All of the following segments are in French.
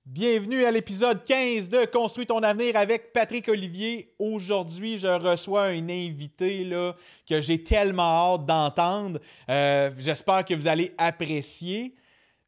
Bienvenue à l'épisode 15 de Construis ton avenir avec Patrick Olivier. Aujourd'hui, je reçois un invité là, que j'ai tellement hâte d'entendre. J'espère que vous allez apprécier.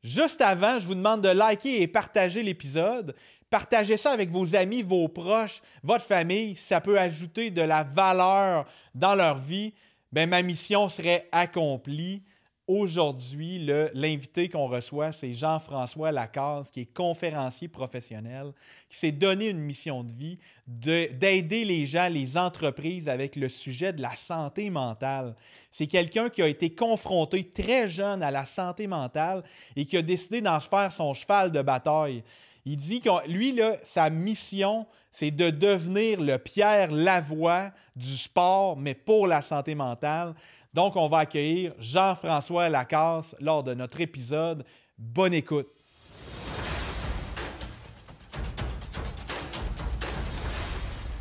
Juste avant, je vous demande de liker et partager l'épisode. Partagez ça avec vos amis, vos proches, votre famille. Si ça peut ajouter de la valeur dans leur vie, bien, ma mission serait accomplie. Aujourd'hui, l'invité qu'on reçoit, c'est Jean-François Lacaze, qui est conférencier professionnel, qui s'est donné une mission de vie d'aider les gens, les entreprises avec le sujet de la santé mentale. C'est quelqu'un qui a été confronté très jeune à la santé mentale et qui a décidé d'en faire son cheval de bataille. Il dit que lui, là, sa mission, c'est de devenir le Pierre Lavoie du sport, mais pour la santé mentale. Donc, on va accueillir Jean-François Lacaze lors de notre épisode. Bonne écoute!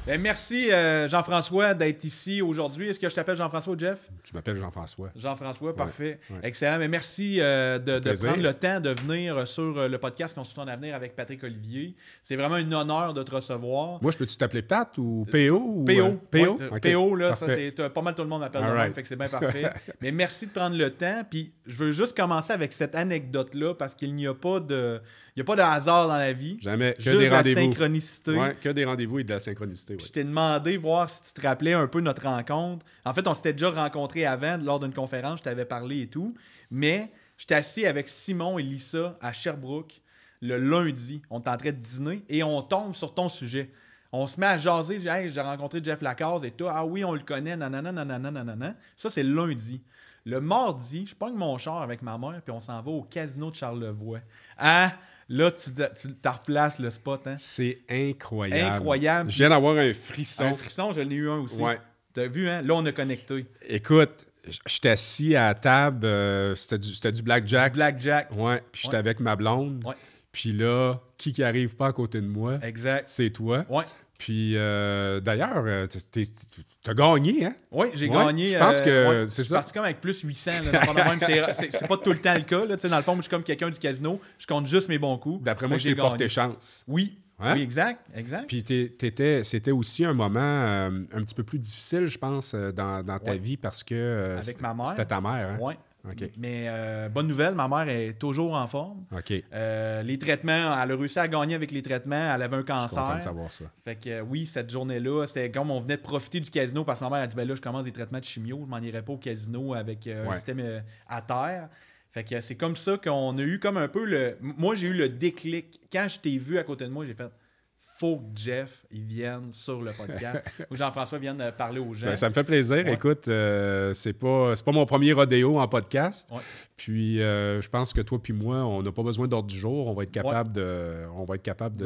Bien, merci Jean-François d'être ici aujourd'hui. Est-ce que je t'appelle Jean-François ou Jeff? Tu m'appelles Jean-François. Jean-François, parfait. Ouais. Excellent. Mais merci de prendre le temps de venir sur le podcast Construis ton avenir avec Patrick Olivier. C'est vraiment un honneur de te recevoir. Moi, je peux-tu t'appeler Pat ou PO? PO. PO? Ouais, Okay. PO, là, Parfait. ça, c'est pas mal tout le monde m'appelle de même, fait que c'est bien parfait. Mais merci de prendre le temps. Puis je veux juste commencer avec cette anecdote-là parce qu'il n'y a pas de... Il n'y a pas de hasard dans la vie. Jamais. Que juste des rendez-vous. la synchronicité. Ouais, que des rendez-vous et de la synchronicité. Je t'ai demandé voir si tu te rappelais un peu notre rencontre. En fait, on s'était déjà rencontrés avant lors d'une conférence. Je t'avais parlé et tout. Mais j'étais assis avec Simon et Lisa à Sherbrooke le lundi. On est en train de dîner et on tombe sur ton sujet. On se met à jaser. Hey, j'ai rencontré Jeff Lacaze et tout. Ah oui, on le connaît. Nanana, nanana, nanana. Ça, c'est le lundi. Le mardi, je pogne mon char avec ma mère puis on s'en va au casino de Charlevoix. Ah! Là, tu replaces le spot. Hein? C'est incroyable. Incroyable. Je viens d'avoir un frisson. Un frisson, je l'ai eu un aussi. Ouais. T'as vu, hein? Là, on a connecté. Écoute, j'étais assis à la table. C'était du blackjack. Du blackjack. Ouais. Puis j'étais avec ma blonde. Ouais. Puis là, qui arrive pas à côté de moi? Exact. C'est toi. Ouais. Puis d'ailleurs, t'as gagné, hein? Oui, j'ai gagné. Je pense que c'est ça. Je suis parti comme avec plus 800. Là, c'est pas tout le temps le cas. Là. Dans le fond, moi, je suis comme quelqu'un du casino. Je compte juste mes bons coups. D'après moi, je t'ai porté chance. Oui. Hein? Oui, exact. Puis c'était aussi un moment un petit peu plus difficile, je pense, dans ta vie parce que avec ma mère. C'était ta mère. Hein? Oui. Okay. Mais bonne nouvelle, ma mère est toujours en forme. OK. Les traitements, elle a réussi à gagner avec les traitements. Elle avait un cancer. Je suis content de savoir ça. Fait que oui, cette journée-là, c'était comme on venait de profiter du casino parce que ma mère a dit ben là, je commence des traitements de chimio, je m'en irai pas au casino avec un système à terre. Fait que c'est comme ça qu'on a eu comme un peu le. Moi, j'ai eu le déclic. Quand je t'ai vu à côté de moi, j'ai fait faut que Jeff il vienne sur le podcast ou Jean-François vienne parler aux gens. Ça me fait plaisir. Ouais. Écoute, c'est pas mon premier rodéo en podcast. Ouais. Puis je pense que toi puis moi, on n'a pas besoin d'ordre du jour. On va être capable de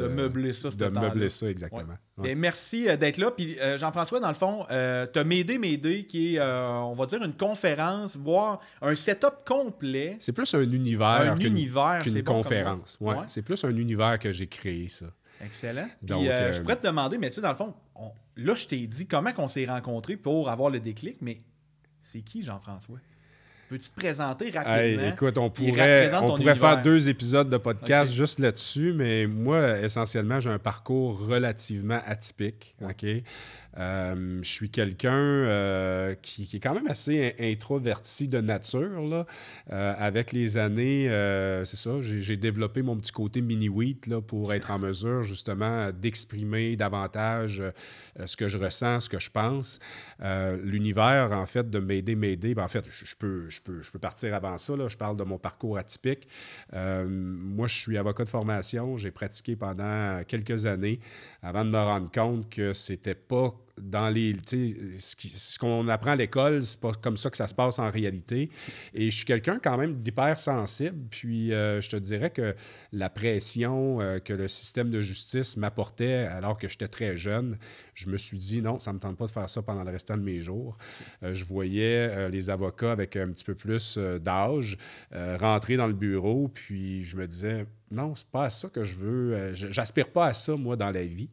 meubler ça. De meubler ça, exactement. Ouais. Ouais. Et merci d'être là. Puis Jean-François, dans le fond, tu as M'aider, qui est, on va dire, une conférence, voire un setup complet. C'est plus un univers qu'une conférence. conférence. Ouais. C'est plus un univers que j'ai créé, ça. Excellent. Puis je pourrais te demander, mais tu sais, dans le fond, là, je t'ai dit comment on s'est rencontrés pour avoir le déclic, mais c'est qui Jean-François? Peux-tu te présenter rapidement? Hey, écoute, on pourrait faire 2 épisodes de podcast juste là-dessus, mais moi, essentiellement, j'ai un parcours relativement atypique. OK? Je suis quelqu'un qui est quand même assez introverti de nature. Là. Avec les années, c'est ça, j'ai développé mon petit côté mini-wheat là, pour être en mesure justement d'exprimer davantage ce que je ressens, ce que je pense. L'univers, en fait, de m'aider, ben, en fait, je peux partir avant ça. Là. Je parle de mon parcours atypique. Moi, je suis avocat de formation. J'ai pratiqué pendant quelques années avant de me rendre compte que c'était pas dans les... Ce qu'on apprend à l'école, c'est pas comme ça que ça se passe en réalité. Et je suis quelqu'un quand même d'hypersensible. Puis je te dirais que la pression que le système de justice m'apportait alors que j'étais très jeune, je me suis dit non, ça me tente pas de faire ça pendant le restant de mes jours. Je voyais les avocats avec un petit peu plus d'âge rentrer dans le bureau, puis je me disais... non, c'est pas à ça que je veux. J'aspire pas à ça, moi, dans la vie.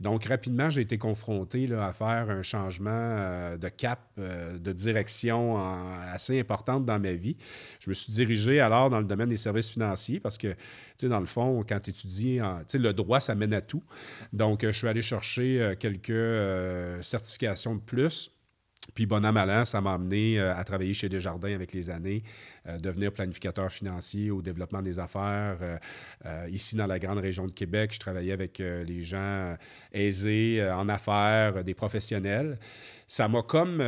Donc, rapidement, j'ai été confronté là, à faire un changement de cap, de direction assez importante dans ma vie. Je me suis dirigé alors dans le domaine des services financiers parce que, tu sais, dans le fond, quand tu étudies, tu sais, le droit, ça mène à tout. Donc, je suis allé chercher quelques certifications de plus. Puis, bon an, mal an, ça m'a amené à travailler chez Desjardins avec les années, devenir planificateur financier au développement des affaires. Ici, dans la grande région de Québec, je travaillais avec les gens aisés en affaires, des professionnels. Ça m'a comme,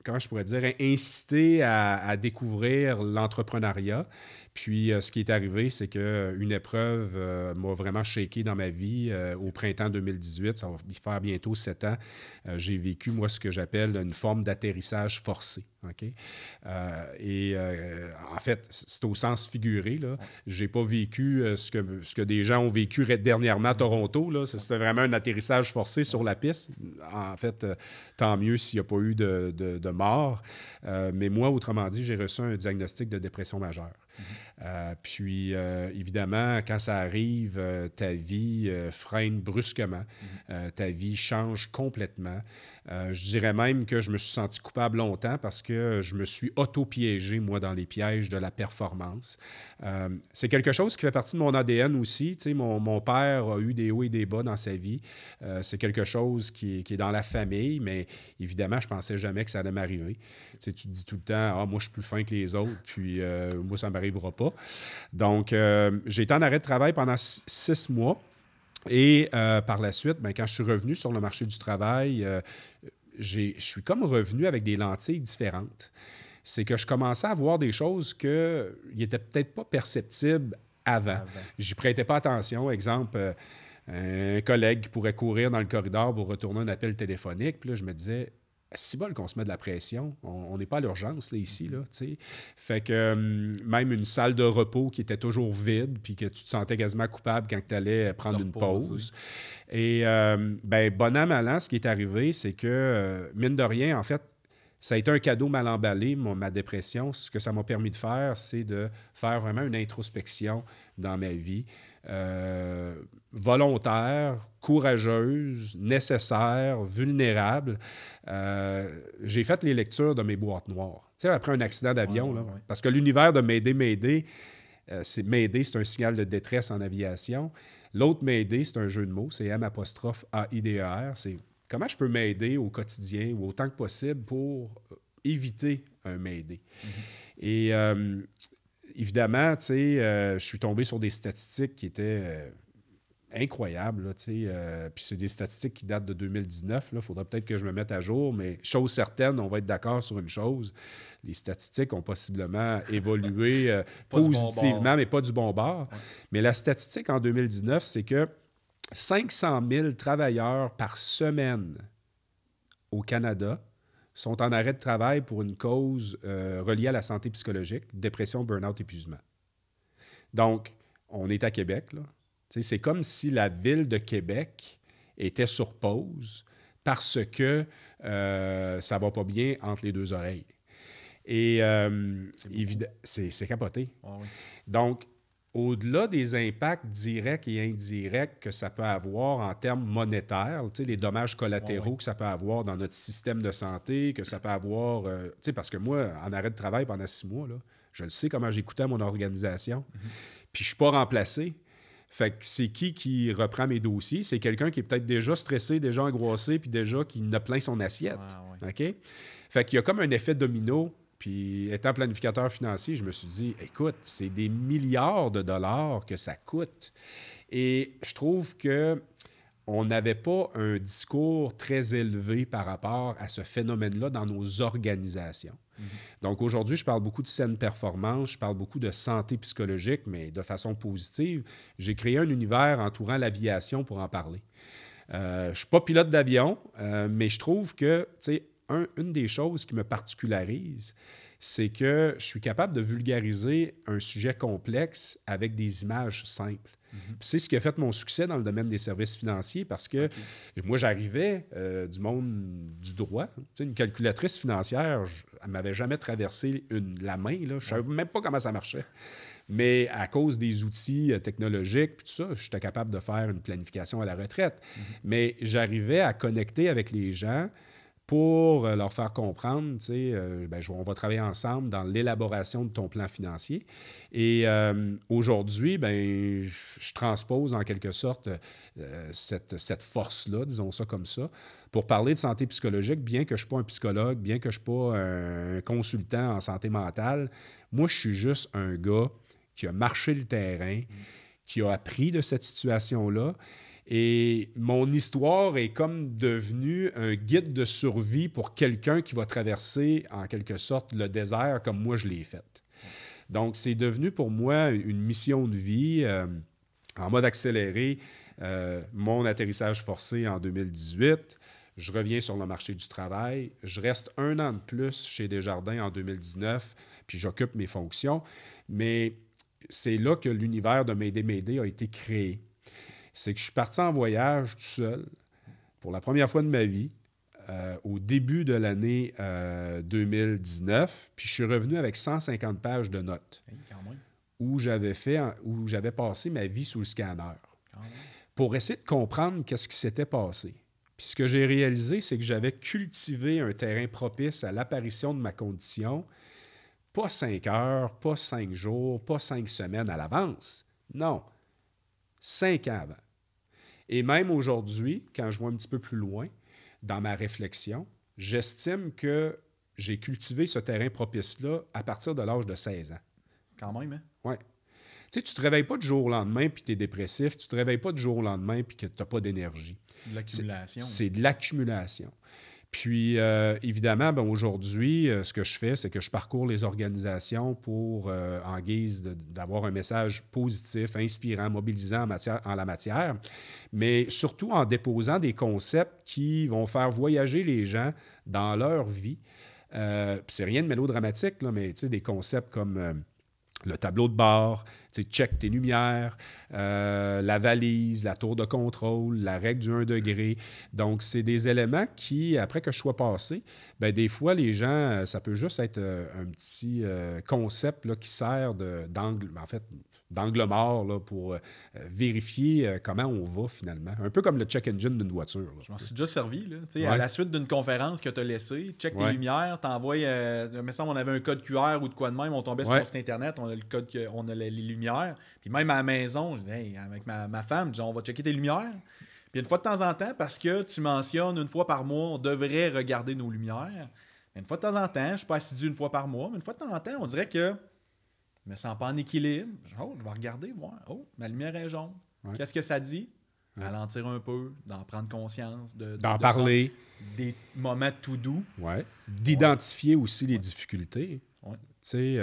comment je pourrais dire, incité à découvrir l'entrepreneuriat. Puis, ce qui est arrivé, c'est qu'une épreuve m'a vraiment shaké dans ma vie. Au printemps 2018, ça va faire bientôt 7 ans, j'ai vécu, moi, ce que j'appelle une forme d'atterrissage forcé. Okay? En fait, c'est au sens figuré. Là. Je n'ai pas vécu ce que des gens ont vécu dernièrement à Toronto. Là. C'était vraiment un atterrissage forcé sur la piste. En fait, tant mieux s'il n'y a pas eu de mort. Mais moi, autrement dit, j'ai reçu un diagnostic de dépression majeure. Puis, évidemment, quand ça arrive, ta vie freine brusquement. Ta vie change complètement. Je dirais même que je me suis senti coupable longtemps parce que je me suis auto-piégé, moi, dans les pièges de la performance. C'est quelque chose qui fait partie de mon ADN aussi. Tu sais, mon père a eu des hauts et des bas dans sa vie. C'est quelque chose qui est dans la famille, mais évidemment, je ne pensais jamais que ça allait m'arriver. Tu sais, tu te dis tout le temps, « Ah, moi, je suis plus fin que les autres, puis moi, ça ne m'arrivera pas. » Donc, j'ai été en arrêt de travail pendant 6 mois. Et par la suite, bien, quand je suis revenu sur le marché du travail, je suis comme revenu avec des lentilles différentes. C'est que je commençais à voir des choses qui n'étaient peut-être pas perceptibles avant. J'y prêtais pas attention. Exemple, un collègue qui pourrait courir dans le corridor pour retourner un appel téléphonique. Puis là, je me disais, c'est bon qu'on se met de la pression. On n'est pas à l'urgence là, ici. Là, t'sais. Fait que même une salle de repos qui était toujours vide puis que tu te sentais quasiment coupable quand tu allais prendre une pause. Et bon an, mal an, ce qui est arrivé, c'est que, mine de rien, en fait, ça a été un cadeau mal emballé, ma dépression. Ce que ça m'a permis de faire, c'est de faire vraiment une introspection dans ma vie. Volontaire, courageuse, nécessaire, vulnérable. J'ai fait les lectures de mes boîtes noires. Tu sais, après un accident d'avion, là, parce que l'univers de Mayday, Mayday, c'est un signal de détresse en aviation. L'autre Mayday, c'est un jeu de mots, c'est M'-A-I-D-E-R. C'est comment je peux m'aider au quotidien ou autant que possible pour éviter un Mayday. Et évidemment, tu sais, je suis tombé sur des statistiques qui étaient incroyables. Là, puis c'est des statistiques qui datent de 2019. Il faudra peut-être que je me mette à jour, mais chose certaine, on va être d'accord sur une chose. Les statistiques ont possiblement évolué positivement, mais pas du bon bord. Ouais. Mais la statistique en 2019, c'est que 500 000 travailleurs par semaine au Canada sont en arrêt de travail pour une cause reliée à la santé psychologique, dépression, burn-out, épuisement. Donc, on est à Québec, là. T'sais, c'est comme si la ville de Québec était sur pause parce que ça va pas bien entre les deux oreilles. Et c'est capoté. Ah, oui. Donc, au-delà des impacts directs et indirects que ça peut avoir en termes monétaires, les dommages collatéraux que ça peut avoir dans notre système de santé, que ça peut avoir... parce que moi, en arrêt de travail pendant 6 mois, là, je le sais comment j'écoutais à mon organisation, puis je ne suis pas remplacé. Fait que c'est qui reprend mes dossiers? C'est quelqu'un qui est peut-être déjà stressé, déjà angoissé, puis déjà qui en a plein son assiette. OK? Fait qu'il y a comme un effet domino. Puis, étant planificateur financier, je me suis dit, écoute, c'est des milliards de dollars que ça coûte. Et je trouve qu'on n'avait pas un discours très élevé par rapport à ce phénomène-là dans nos organisations. Donc, aujourd'hui, je parle beaucoup de saine performance, je parle beaucoup de santé psychologique, mais de façon positive. J'ai créé un univers entourant l'aviation pour en parler. Je ne suis pas pilote d'avion, mais je trouve que, tu sais, une des choses qui me particularise, c'est que je suis capable de vulgariser un sujet complexe avec des images simples. C'est ce qui a fait mon succès dans le domaine des services financiers parce que moi, j'arrivais du monde du droit. Tu sais, une calculatrice financière, elle ne m'avait jamais traversé la main. Là. Je ne savais même pas comment ça marchait. Mais à cause des outils technologiques, puis tout ça, j'étais capable de faire une planification à la retraite. Mais j'arrivais à connecter avec les gens pour leur faire comprendre, tu sais, on va travailler ensemble dans l'élaboration de ton plan financier. Et aujourd'hui, je transpose en quelque sorte cette force-là, disons ça comme ça, pour parler de santé psychologique, bien que je ne suis pas un psychologue, bien que je ne suis pas un consultant en santé mentale. Moi, je suis juste un gars qui a marché le terrain, qui a appris de cette situation-là. Et mon histoire est comme devenue un guide de survie pour quelqu'un qui va traverser, en quelque sorte, le désert comme moi je l'ai fait. Donc, c'est devenu pour moi une mission de vie en mode accéléré. Mon atterrissage forcé en 2018. Je reviens sur le marché du travail. Je reste 1 an de plus chez Desjardins en 2019, puis j'occupe mes fonctions. Mais c'est là que l'univers de M'aider a été créé. C'est que je suis parti en voyage tout seul pour la première fois de ma vie au début de l'année 2019. Puis je suis revenu avec 150 pages de notes où j'avais passé ma vie sous le scanner pour essayer de comprendre qu'est-ce qui s'était passé. Puis ce que j'ai réalisé, c'est que j'avais cultivé un terrain propice à l'apparition de ma condition, pas 5 heures, pas 5 jours, pas 5 semaines à l'avance. Non, 5 ans avant. Et même aujourd'hui, quand je vois un petit peu plus loin dans ma réflexion, j'estime que j'ai cultivé ce terrain propice-là à partir de l'âge de 16 ans. Quand même, hein? Oui. Tu sais, tu ne te réveilles pas du jour au lendemain puis tu es dépressif. Tu ne te réveilles pas du jour au lendemain puis que tu n'as pas d'énergie. De l'accumulation. C'est de l'accumulation. Puis, évidemment, aujourd'hui, ce que je fais, c'est que je parcours les organisations pour, en guise d'avoir un message positif, inspirant, mobilisant en la matière, mais surtout en déposant des concepts qui vont faire voyager les gens dans leur vie. Puis c'est rien de mélodramatique, là, mais des concepts comme le tableau de bord, check tes lumières, la valise, la tour de contrôle, la règle du 1 degré. Donc, c'est des éléments qui, après que je sois passé, des fois, les gens, ça peut juste être un petit concept là, qui sert d'angle mort là, pour vérifier comment on va finalement. Un peu comme le check engine d'une voiture. Là. Je m'en suis déjà servi. Là. À la suite d'une conférence que tu as laissée, check tes lumières, t'envoies, il me semble on avait un code QR ou de quoi de même, on tombait sur le site Internet, on a le code, on a les lumières. Puis même à la maison, je dis, hey, avec ma femme, je dis, on va checker tes lumières. Puis une fois de temps en temps, parce que tu mentionnes une fois par mois, on devrait regarder nos lumières. Mais une fois de temps en temps, je ne suis pas assidu une fois par mois, mais une fois de temps en temps, on dirait que je me sens pas en équilibre. Je vais regarder, voir. Oh, ma lumière est jaune. Ouais. Qu'est-ce que ça dit? Ralentir un peu, d'en prendre conscience. D'en parler. Des moments tout doux. Ouais. D'identifier aussi les difficultés. Ouais. Tu sais,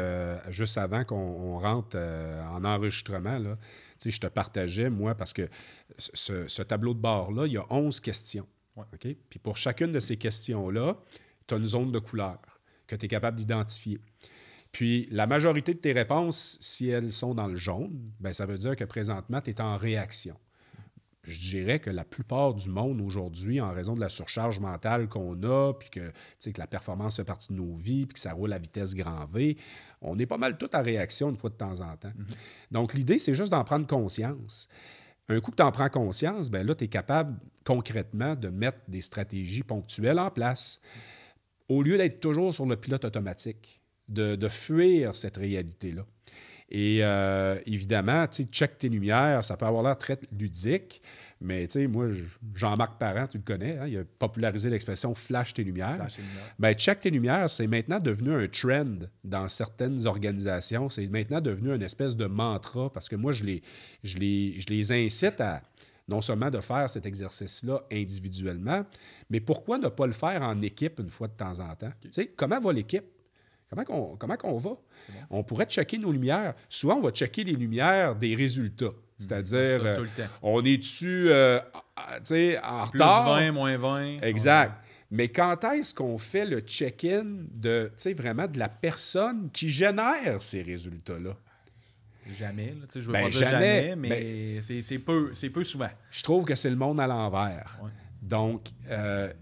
juste avant qu'on rentre en enregistrement, là, tu sais, je te partageais, moi, parce que ce tableau de bord-là, il y a 11 questions. Ouais. Okay? Puis pour chacune de ces questions-là, tu as une zone de couleur que tu es capable d'identifier. Puis la majorité de tes réponses, si elles sont dans le jaune, ça veut dire que présentement, tu es en réaction. Je dirais que la plupart du monde aujourd'hui, en raison de la surcharge mentale qu'on a, puis que la performance fait partie de nos vies, puis que ça roule à vitesse grand V, on est pas mal tout en réaction une fois de temps en temps. Mm-hmm. Donc, l'idée, c'est juste d'en prendre conscience. Un coup que tu en prends conscience, là, tu es capable concrètement de mettre des stratégies ponctuelles en place. Au lieu d'être toujours sur le pilote automatique, de fuir cette réalité-là. Et évidemment, check tes lumières, ça peut avoir l'air très ludique, mais moi, Jean-Marc Parent, tu le connais, hein, il a popularisé l'expression « flash tes lumières ». Flash tes lumières. Check tes lumières, c'est maintenant devenu un trend dans certaines organisations. C'est maintenant devenu une espèce de mantra parce que moi, je les incite à non seulement de faire cet exercice-là individuellement, mais pourquoi ne pas le faire en équipe une fois de temps en temps? Okay. Comment va l'équipe? Comment qu'on va? Bon. On pourrait checker nos lumières. Souvent, on va checker les lumières des résultats. C'est-à-dire, tout le temps. On est-tu en retard? Plus 20, moins 20. Exact. Ouais. Mais quand est-ce qu'on fait le check-in de, vraiment de la personne qui génère ces résultats-là? Jamais. Je veux pas dire jamais, mais c'est peu souvent. Je trouve que c'est le monde à l'envers. Ouais. Donc,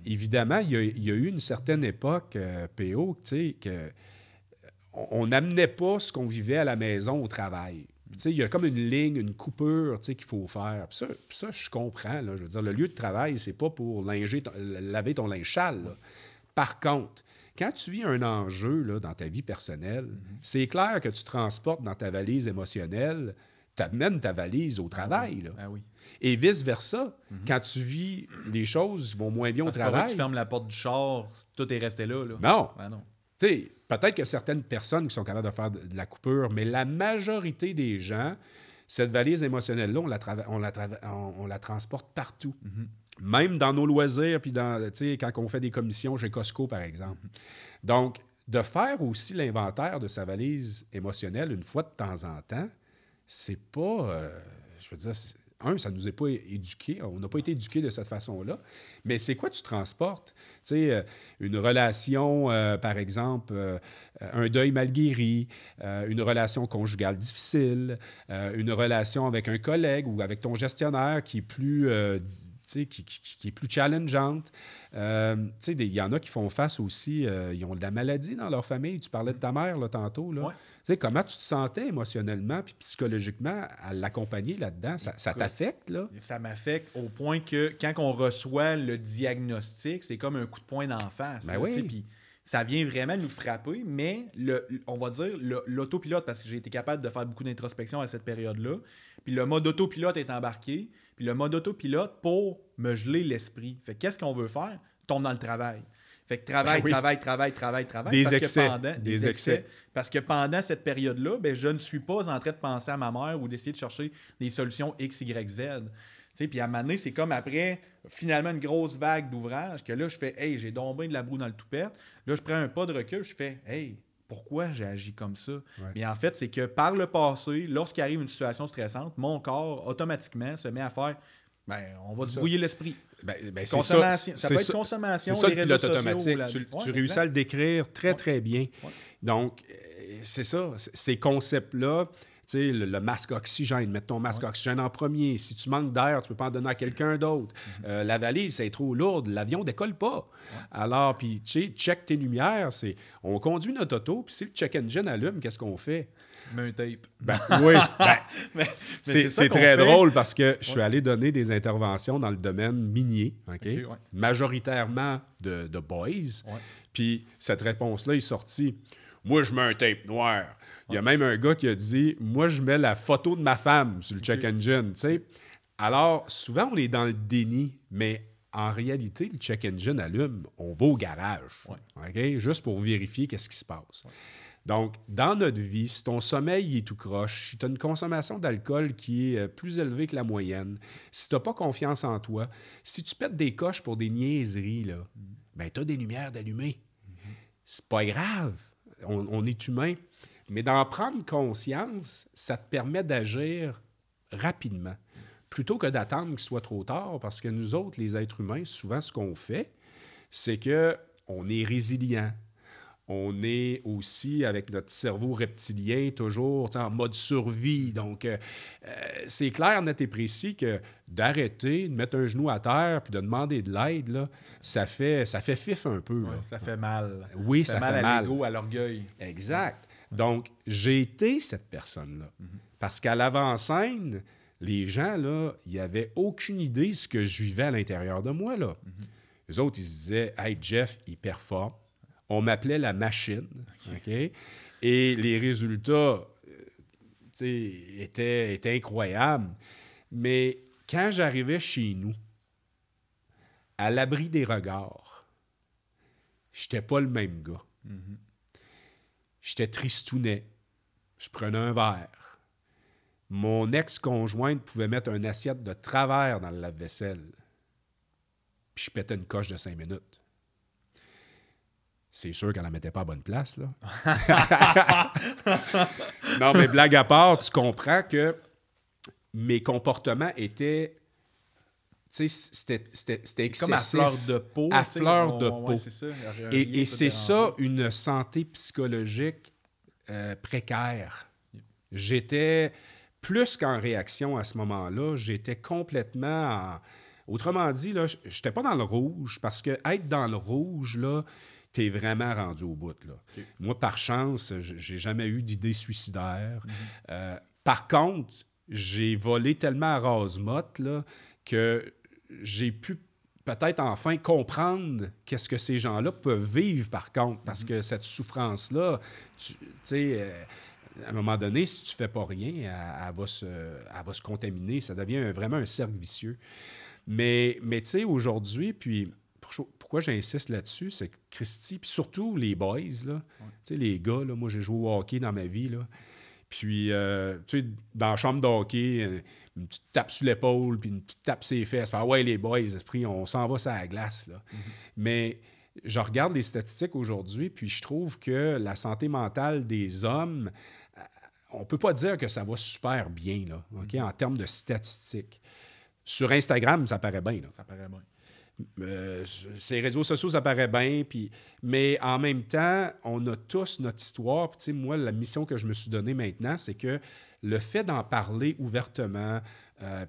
évidemment, il y a eu une certaine époque, PO, que on n'amenait pas ce qu'on vivait à la maison au travail. Il y a comme une ligne, une coupure qu'il faut faire. Puis ça, je comprends. Là, je veux dire, le lieu de travail, c'est pas pour laver ton linge sale. Là. Par contre, quand tu vis un enjeu là, dans ta vie personnelle, c'est clair que tu transportes dans ta valise émotionnelle, tu amènes ta valise au travail. Là. Ah oui. Et vice-versa, quand tu vis les choses vont moins bien au travail. Tu fermes la porte du char, tout est resté là. Non. Ah non. Peut-être que certaines personnes qui sont capables de faire de la coupure, mais la majorité des gens, cette valise émotionnelle-là, on la transporte partout. Même dans nos loisirs, puis quand on fait des commissions chez Costco, par exemple. Donc, de faire aussi l'inventaire de sa valise émotionnelle une fois de temps en temps, c'est pas... je veux dire... ça ne nous est pas éduqués. On n'a pas été éduqués de cette façon-là. Mais c'est quoi tu transportes? Tu sais, une relation, par exemple, un deuil mal guéri, une relation conjugale difficile, une relation avec un collègue ou avec ton gestionnaire qui est plus... qui est plus challengeante. Il y en a qui font face aussi, ils ont de la maladie dans leur famille. Tu parlais de ta mère là, tantôt. Là. Ouais. Comment tu te sentais émotionnellement puis psychologiquement à l'accompagner là-dedans? Ça t'affecte? Là? Ça m'affecte au point que quand on reçoit le diagnostic, c'est comme un coup de poing d'en face. Ben oui. Puis ça vient vraiment nous frapper, mais on va dire l'autopilote, parce que j'ai été capable de faire beaucoup d'introspection à cette période-là. Puis le mode autopilote est embarqué. Puis le mode autopilote pour me geler l'esprit. Fait que qu'est-ce qu'on veut faire? Tombe dans le travail. Fait que travail. Des excès. Parce que pendant cette période-là, je ne suis pas en train de penser à ma mère ou d'essayer de chercher des solutions X, Y, Z. Puis à un moment donné, c'est comme après, finalement, une grosse vague d'ouvrage que là, je fais « Hey, j'ai donc bien de la boue dans le toupette. » Là, je prends un pas de recul, je fais « Hey, pourquoi j'ai agi comme ça? » Mais en fait, c'est que par le passé, lorsqu'il arrive une situation stressante, mon corps, automatiquement, se met à faire on va se brouiller l'esprit. Consommation. Ça peut être consommation, c'est ça, les réseaux sociaux. Automatique. Tu réussis à le décrire très, très bien. Ouais. Donc, c'est ça. Ces concepts-là, le masque oxygène, mettre ton masque oxygène en premier. Si tu manques d'air, tu ne peux pas en donner à quelqu'un d'autre. La valise, c'est trop lourde. L'avion ne décolle pas. Alors, puis, check tes lumières. On conduit notre auto, puis si le check engine allume, qu'est-ce qu'on fait? Mets un tape. Oui. C'est très drôle parce que je suis allé donner des interventions dans le domaine minier, majoritairement de boys. Puis cette réponse-là est sortie. Moi, je mets un tape noir. Il y a même un gars qui a dit, moi, je mets la photo de ma femme sur le check engine. Alors, souvent, on est dans le déni, mais en réalité, le check engine allume, on va au garage. Juste pour vérifier qu'est-ce qui se passe. Donc, dans notre vie, si ton sommeil est tout croche, si tu as une consommation d'alcool qui est plus élevée que la moyenne, si tu n'as pas confiance en toi, si tu pètes des coches pour des niaiseries, tu as des lumières d'allumées. C'est pas grave. On est humain. Mais d'en prendre conscience, ça te permet d'agir rapidement, plutôt que d'attendre qu'il soit trop tard, parce que nous autres, les êtres humains, souvent, ce qu'on fait, c'est qu'on est résilient. On est aussi, avec notre cerveau reptilien, toujours en mode survie. Donc, c'est clair, net et précis que d'arrêter, de mettre un genou à terre puis de demander de l'aide, là, ça fait fif un peu. Là. Ça fait mal. Oui, ça fait mal. À l'ego, à l'orgueil. Exact. Donc, j'ai été cette personne-là. Parce qu'à l'avant-scène, les gens, là, ils n'avaient aucune idée de ce que je vivais à l'intérieur de moi. Là. Les autres, ils se disaient « Hey, Jeff, il performe. » On m'appelait la machine. Okay? Et les résultats étaient incroyables. Mais quand j'arrivais chez nous, à l'abri des regards, j'étais pas le même gars. J'étais tristounet. Je prenais un verre. Mon ex-conjointe pouvait mettre une assiette de travers dans le lave-vaisselle. Puis je pétais une coche de 5 minutes. C'est sûr qu'elle ne la mettait pas à bonne place, là. Non, mais blague à part, tu comprends que mes comportements étaient... Tu sais, c'était excessif. Comme à fleur de peau. À fleur de peau. C'est ça. Et c'est ça, une santé psychologique précaire. J'étais, plus qu'en réaction à ce moment-là, j'étais complètement... Autrement dit, là, je n'étais pas dans le rouge, parce que être dans le rouge, là, t'es vraiment rendu au bout, là. Okay. Moi, par chance, j'ai jamais eu d'idée suicidaire. Par contre, j'ai volé tellement à rase-motte, là, que j'ai pu peut-être enfin comprendre qu'est-ce que ces gens-là peuvent vivre, par contre, parce que cette souffrance-là, tu sais, à un moment donné, si tu fais pas rien, elle va se contaminer. Ça devient vraiment un cercle vicieux. Mais tu sais, aujourd'hui, puis pourquoi j'insiste là-dessus, c'est que Christy, puis surtout les boys, là, tu sais, les gars, là, moi, j'ai joué au hockey dans ma vie, là. Puis, tu sais, dans la chambre de hockey, une petite tape sur l'épaule, puis une petite tape sur les fesses. Faire, ouais, les boys, esprit, on s'en va sur la glace, là. Mais je regarde les statistiques aujourd'hui, puis je trouve que la santé mentale des hommes, on peut pas dire que ça va super bien, là, OK, en termes de statistiques. Sur Instagram, ça paraît bien, là. Ça paraît bien. Ces réseaux sociaux, ça paraît bien, mais en même temps, on a tous notre histoire. Puis, moi, la mission que je me suis donnée maintenant, c'est que le fait d'en parler ouvertement,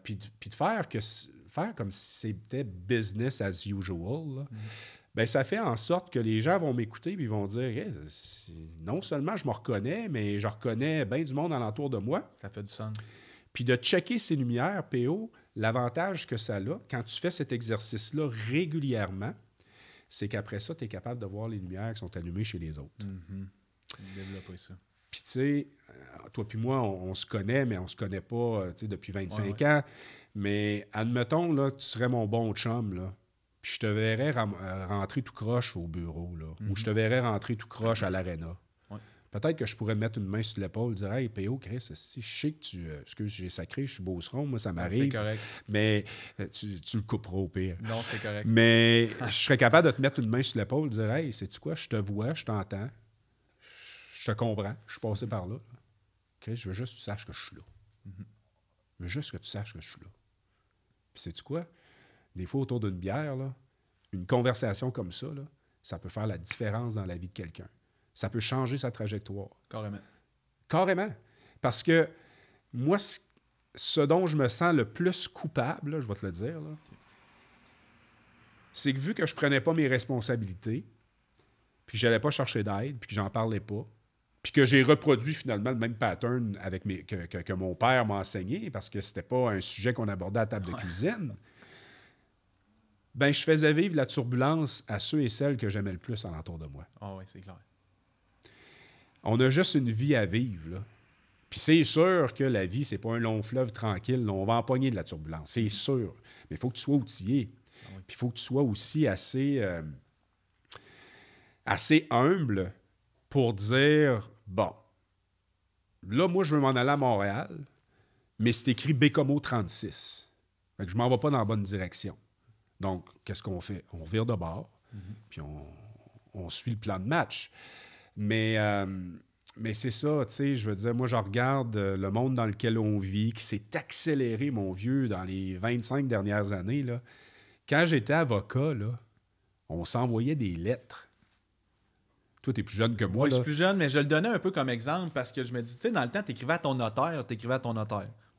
puis de faire comme si c'était business as usual, là, ben, ça fait en sorte que les gens vont m'écouter et ils vont dire hey, non seulement je me reconnais, mais je reconnais bien du monde alentour de moi. Ça fait du sens. Puis de checker ces lumières, PO, l'avantage que ça a, quand tu fais cet exercice-là régulièrement, c'est qu'après ça, tu es capable de voir les lumières qui sont allumées chez les autres. Développer ça. Puis tu sais, toi puis moi, on se connaît, mais on se connaît pas depuis 25 ans. Mais admettons, là, tu serais mon bon chum, là, puis je te verrais rentrer tout croche au bureau, là, ou je te verrais rentrer tout croche à l'aréna. Peut-être que je pourrais mettre une main sur l'épaule et dire « Hey, P.O., Chris, si je sais que tu... excuse, j'ai sacré, je suis beauceron, moi, ça m'arrive. » C'est correct. Mais tu le couperas au pire. Non, c'est correct. Mais je serais capable de te mettre une main sur l'épaule et dire « Hey, sais-tu quoi? Je te vois, je t'entends. Je te comprends. Je suis passé par là. Chris, je veux juste que tu saches que je suis là. Je veux juste que tu saches que je suis là. » Puis sais-tu quoi? Des fois, autour d'une bière, là, une conversation comme ça, là, ça peut faire la différence dans la vie de quelqu'un. Ça peut changer sa trajectoire. Carrément. Carrément. Parce que moi, ce dont je me sens le plus coupable, là, je vais te le dire, là, c'est que vu que je prenais pas mes responsabilités, puis que j'allais pas chercher d'aide, puis que j'en parlais pas, puis que j'ai reproduit finalement le même pattern avec que mon père m'a enseigné, parce que c'était pas un sujet qu'on abordait à la table de cuisine, ben je faisais vivre la turbulence à ceux et celles que j'aimais le plus alentour de moi. Ah oui, c'est clair. On a juste une vie à vivre, là. Puis c'est sûr que la vie, c'est pas un long fleuve tranquille. Là. On va empoigner de la turbulence, c'est sûr. Mais il faut que tu sois outillé. Puis il faut que tu sois aussi assez humble pour dire, bon, là, moi, je veux m'en aller à Montréal, mais c'est écrit Bécomo 36. Fait que je m'en vais pas dans la bonne direction. Donc, qu'est-ce qu'on fait? On vire de bord, puis on suit le plan de match. Mais c'est ça, tu sais, je veux dire, moi, je regarde le monde dans lequel on vit, qui s'est accéléré, mon vieux, dans les 25 dernières années, là. Quand j'étais avocat, là, on s'envoyait des lettres. Toi, t'es plus jeune que moi, là. Je suis plus jeune, mais je le donnais un peu comme exemple parce que je me dis, tu sais, dans le temps, t'écrivais à ton notaire.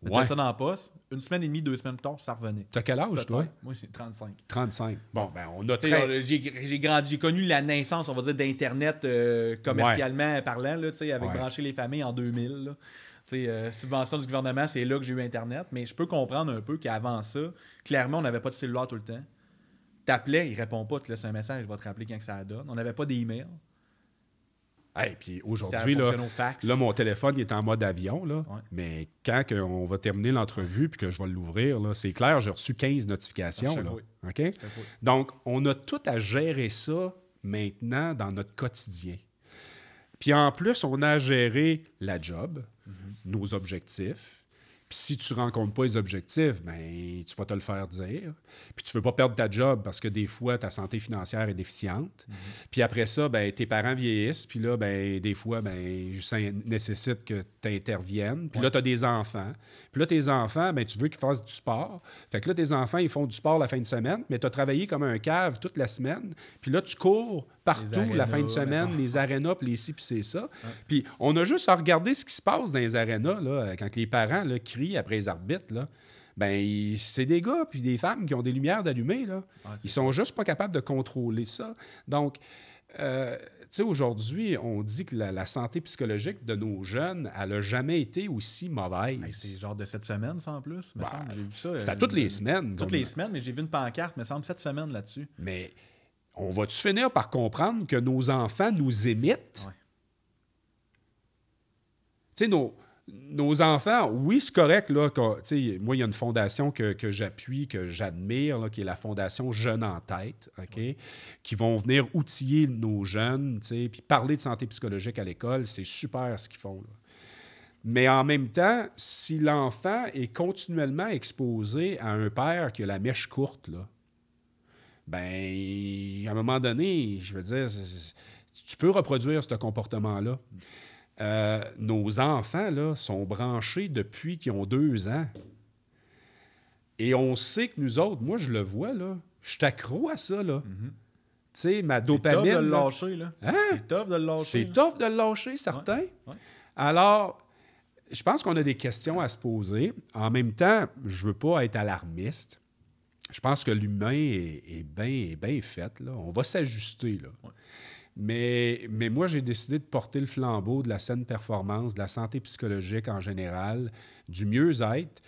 Mettais ça dans la poste. Une semaine et demie, 2 semaines plus tard, ça revenait. T'as quel âge, toi? Moi, j'ai 35. 35. Bon, ben, on a j'ai grandi, j'ai connu la naissance, on va dire, d'Internet commercialement parlant, là, avec brancher les familles en 2000. Subvention du gouvernement, c'est là que j'ai eu Internet. Mais je peux comprendre un peu qu'avant ça, clairement, on n'avait pas de cellulaire tout le temps. T'appelais, il répond pas, tu laisses un message, il va te rappeler quand que ça donne. On n'avait pas d'email. Hey, puis aujourd'hui, là, mon téléphone il est en mode avion, là, mais quand on va terminer l'entrevue puis que je vais l'ouvrir, là, c'est clair, j'ai reçu 15 notifications. Là, OK? Donc, on a tout à gérer ça maintenant dans notre quotidien. Puis en plus, on a à gérer la job, nos objectifs. Puis si tu ne rencontres pas les objectifs, ben tu vas te le faire dire. Puis tu ne veux pas perdre ta job parce que des fois, ta santé financière est déficiente. Puis après ça, ben tes parents vieillissent. Puis là, ben des fois, ben ça nécessite que tu interviennes. Puis là, tu as des enfants. Puis là, tes enfants, ben tu veux qu'ils fassent du sport. Fait que là, tes enfants, ils font du sport la fin de semaine, mais tu as travaillé comme un cave toute la semaine. Puis là, tu cours partout la fin de semaine, les arénas, puis les ci, puis c'est ça. Puis on a juste à regarder ce qui se passe dans les arénas, là, quand les parents là, crient après les arbitres, là. Ben, c'est des gars puis des femmes qui ont des lumières d'allumées, là. Ils sont juste pas capables de contrôler ça. Donc, sais, aujourd'hui, on dit que la santé psychologique de nos jeunes, elle n'a jamais été aussi mauvaise. Hey, c'est genre de cette semaine, ça, en plus, me semble. J'ai vu ça. C'est à toutes les semaines. Toutes les semaines, mais j'ai vu une pancarte, me semble, cette semaine là-dessus. Mais on va-tu finir par comprendre que nos enfants nous imitent? Ouais. Tu sais, nos enfants, oui, c'est correct. Là, moi, il y a une fondation que j'appuie, que j'admire, là, qui est la Fondation Jeunes en tête, OK? Qui vont venir outiller nos jeunes, puis parler de santé psychologique à l'école. C'est super ce qu'ils font. Là. Mais en même temps, si l'enfant est continuellement exposé à un père qui a la mèche courte, là, ben, à un moment donné, je veux dire, tu peux reproduire ce comportement-là. Nos enfants là, sont branchés depuis qu'ils ont 2 ans. Et on sait que nous autres, moi je le vois, là, je suis accro à ça. Là. Tu sais, ma dopamine. C'est tough de le lâcher. Là. Hein? C'est tough de le lâcher. C'est tough de le lâcher, certain. Ouais. Alors, je pense qu'on a des questions à se poser. En même temps, je veux pas être alarmiste. Je pense que l'humain est bien fait. Là. On va s'ajuster. Là. Ouais. Mais moi, j'ai décidé de porter le flambeau de la saine performance, de la santé psychologique en général, du mieux-être,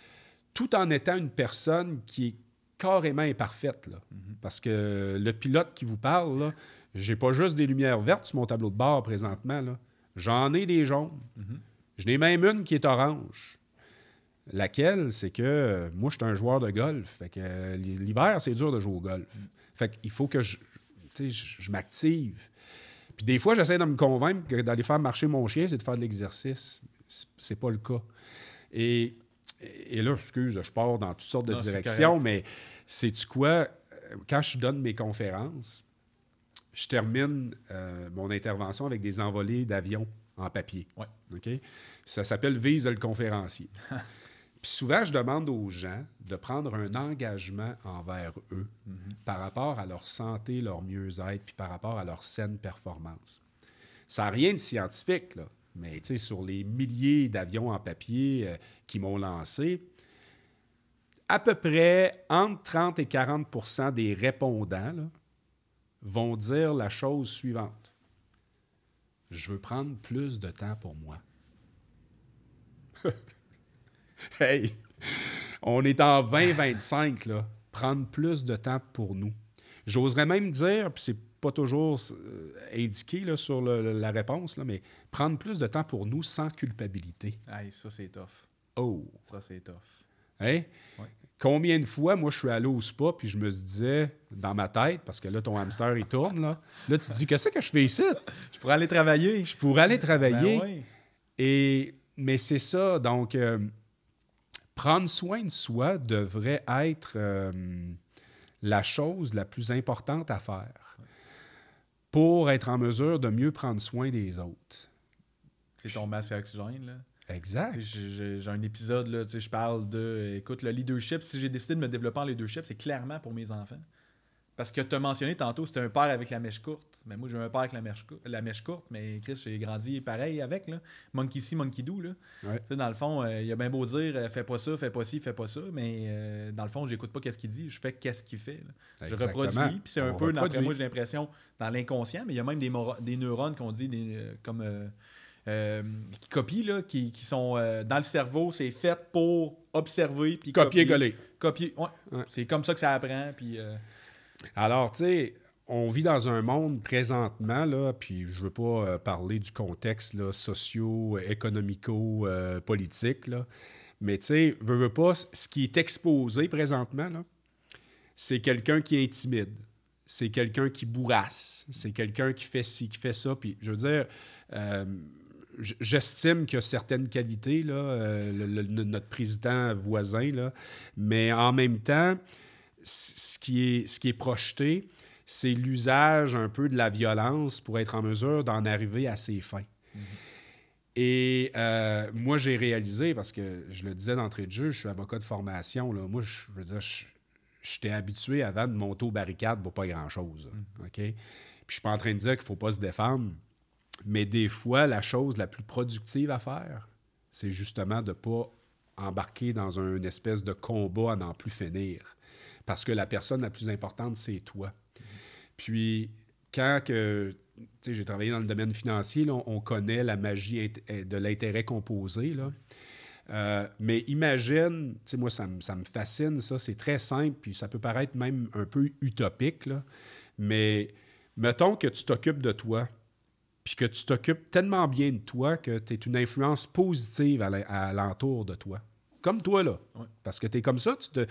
tout en étant une personne qui est carrément imparfaite. Là. Parce que le pilote qui vous parle, là, j'ai pas juste des lumières vertes sur mon tableau de bord présentement. Là. J'en ai des jaunes. J'en ai même une qui est orange. Laquelle, c'est que moi, je suis un joueur de golf. Fait que l'hiver, c'est dur de jouer au golf. Fait qu'il faut que je m'active. Puis des fois, j'essaie de me convaincre que d'aller faire marcher mon chien, c'est de faire de l'exercice. C'est pas le cas. Et là, excuse, je pars dans toutes sortes de directions, mais sais-tu quoi? Quand je donne mes conférences, je termine mon intervention avec des envolées d'avions en papier. Ouais. OK? Ça s'appelle « Vise le conférencier ». Puis souvent, je demande aux gens de prendre un engagement envers eux par rapport à leur santé, leur mieux-être, puis par rapport à leur saine performance. Ça n'a rien de scientifique, là, mais sur les milliers d'avions en papier qui m'ont lancé, à peu près entre 30 et 40 % des répondants là, vont dire la chose suivante. Je veux prendre plus de temps pour moi. Hey, on est en 2025, là. Prendre plus de temps pour nous. J'oserais même dire, puis c'est pas toujours indiqué là, sur la réponse, là, mais prendre plus de temps pour nous sans culpabilité. Hey, ça, c'est tough. Oh! Ça, c'est tough. Hein? Ouais. Combien de fois, moi, je suis allé au spa, puis je me disais, dans ma tête, parce que là, ton hamster, il tourne, là tu te dis, qu'est-ce que je fais ici? Je pourrais aller travailler. Je pourrais aller travailler. Ben oui. Mais c'est ça, donc... prendre soin de soi devrait être la chose la plus importante à faire pour être en mesure de mieux prendre soin des autres. C'est ton masque à oxygène, là. Exact. J'ai un épisode, là, je parle de... Écoute, le leadership, si j'ai décidé de me développer en leadership, c'est clairement pour mes enfants. Parce que tu as mentionné tantôt, c'était un père avec la mèche courte. Mais moi, j'ai un père avec la mèche courte, mais Chris, j'ai grandi pareil avec. Là. Monkey see, monkey do. Là. Ouais. Dans le fond, il a bien beau dire fais pas ça, fais pas ci, fais pas ça. Mais dans le fond, j'écoute pas qu'est-ce qu'il dit, je fais qu'est-ce qu'il fait. Là. Je reproduis. Puis c'est un peu, d'après moi, j'ai l'impression, dans l'inconscient, mais il y a même des neurones qu'on dit qui copient, là, qui sont dans le cerveau. C'est fait pour observer. Puis copier-coller. Copier. Ouais. C'est comme ça que ça apprend. Puis. Alors, tu sais, on vit dans un monde présentement, là, puis je veux pas parler du contexte là, socio-économico-politique, là, mais tu sais, veux pas, ce qui est exposé présentement, là, c'est quelqu'un qui intimide, c'est quelqu'un qui bourrasse, c'est quelqu'un qui fait ci, qui fait ça, puis je veux dire... j'estime qu'il y a certaines qualités, là, notre président voisin, là, mais en même temps, ce qui est projeté, c'est l'usage un peu de la violence pour être en mesure d'en arriver à ses fins. Et moi, j'ai réalisé, parce que je le disais d'entrée de jeu, je suis avocat de formation, là, moi, je veux dire, j'étais habitué avant de monter aux barricades pour pas grand-chose. OK? Puis je suis pas en train de dire qu'il faut pas se défendre, mais des fois, la chose la plus productive à faire, c'est justement de ne pas embarquer dans une espèce de combat à n'en plus finir. Parce que la personne la plus importante, c'est toi. Puis, quand que j'ai travaillé dans le domaine financier, là, on connaît la magie de l'intérêt composé, là. Mais imagine, moi, ça me fascine, ça, c'est très simple, puis ça peut paraître même un peu utopique, là, mais mettons que tu t'occupes de toi, puis que tu t'occupes tellement bien de toi que tu es une influence positive à l'entour de toi. Comme toi, là. Ouais. Parce que tu es comme ça, tu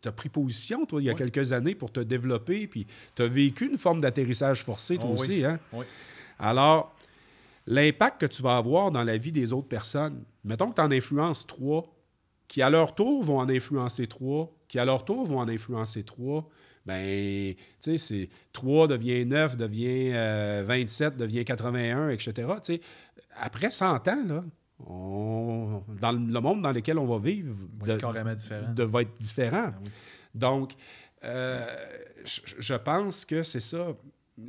as pris position, toi, il y a quelques années pour te développer, puis tu as vécu une forme d'atterrissage forcé, toi aussi. Oui. Hein? Oui. Alors, l'impact que tu vas avoir dans la vie des autres personnes, mettons que tu en influences 3, qui à leur tour vont en influencer 3, qui à leur tour vont en influencer 3, bien, tu sais, c'est 3 devient 9, devient 27, devient 81, etc. Tu sais, après 100 ans, là, dans le monde dans lequel on va vivre carrément différent. va être différent. Ah oui. Donc, je pense que c'est ça.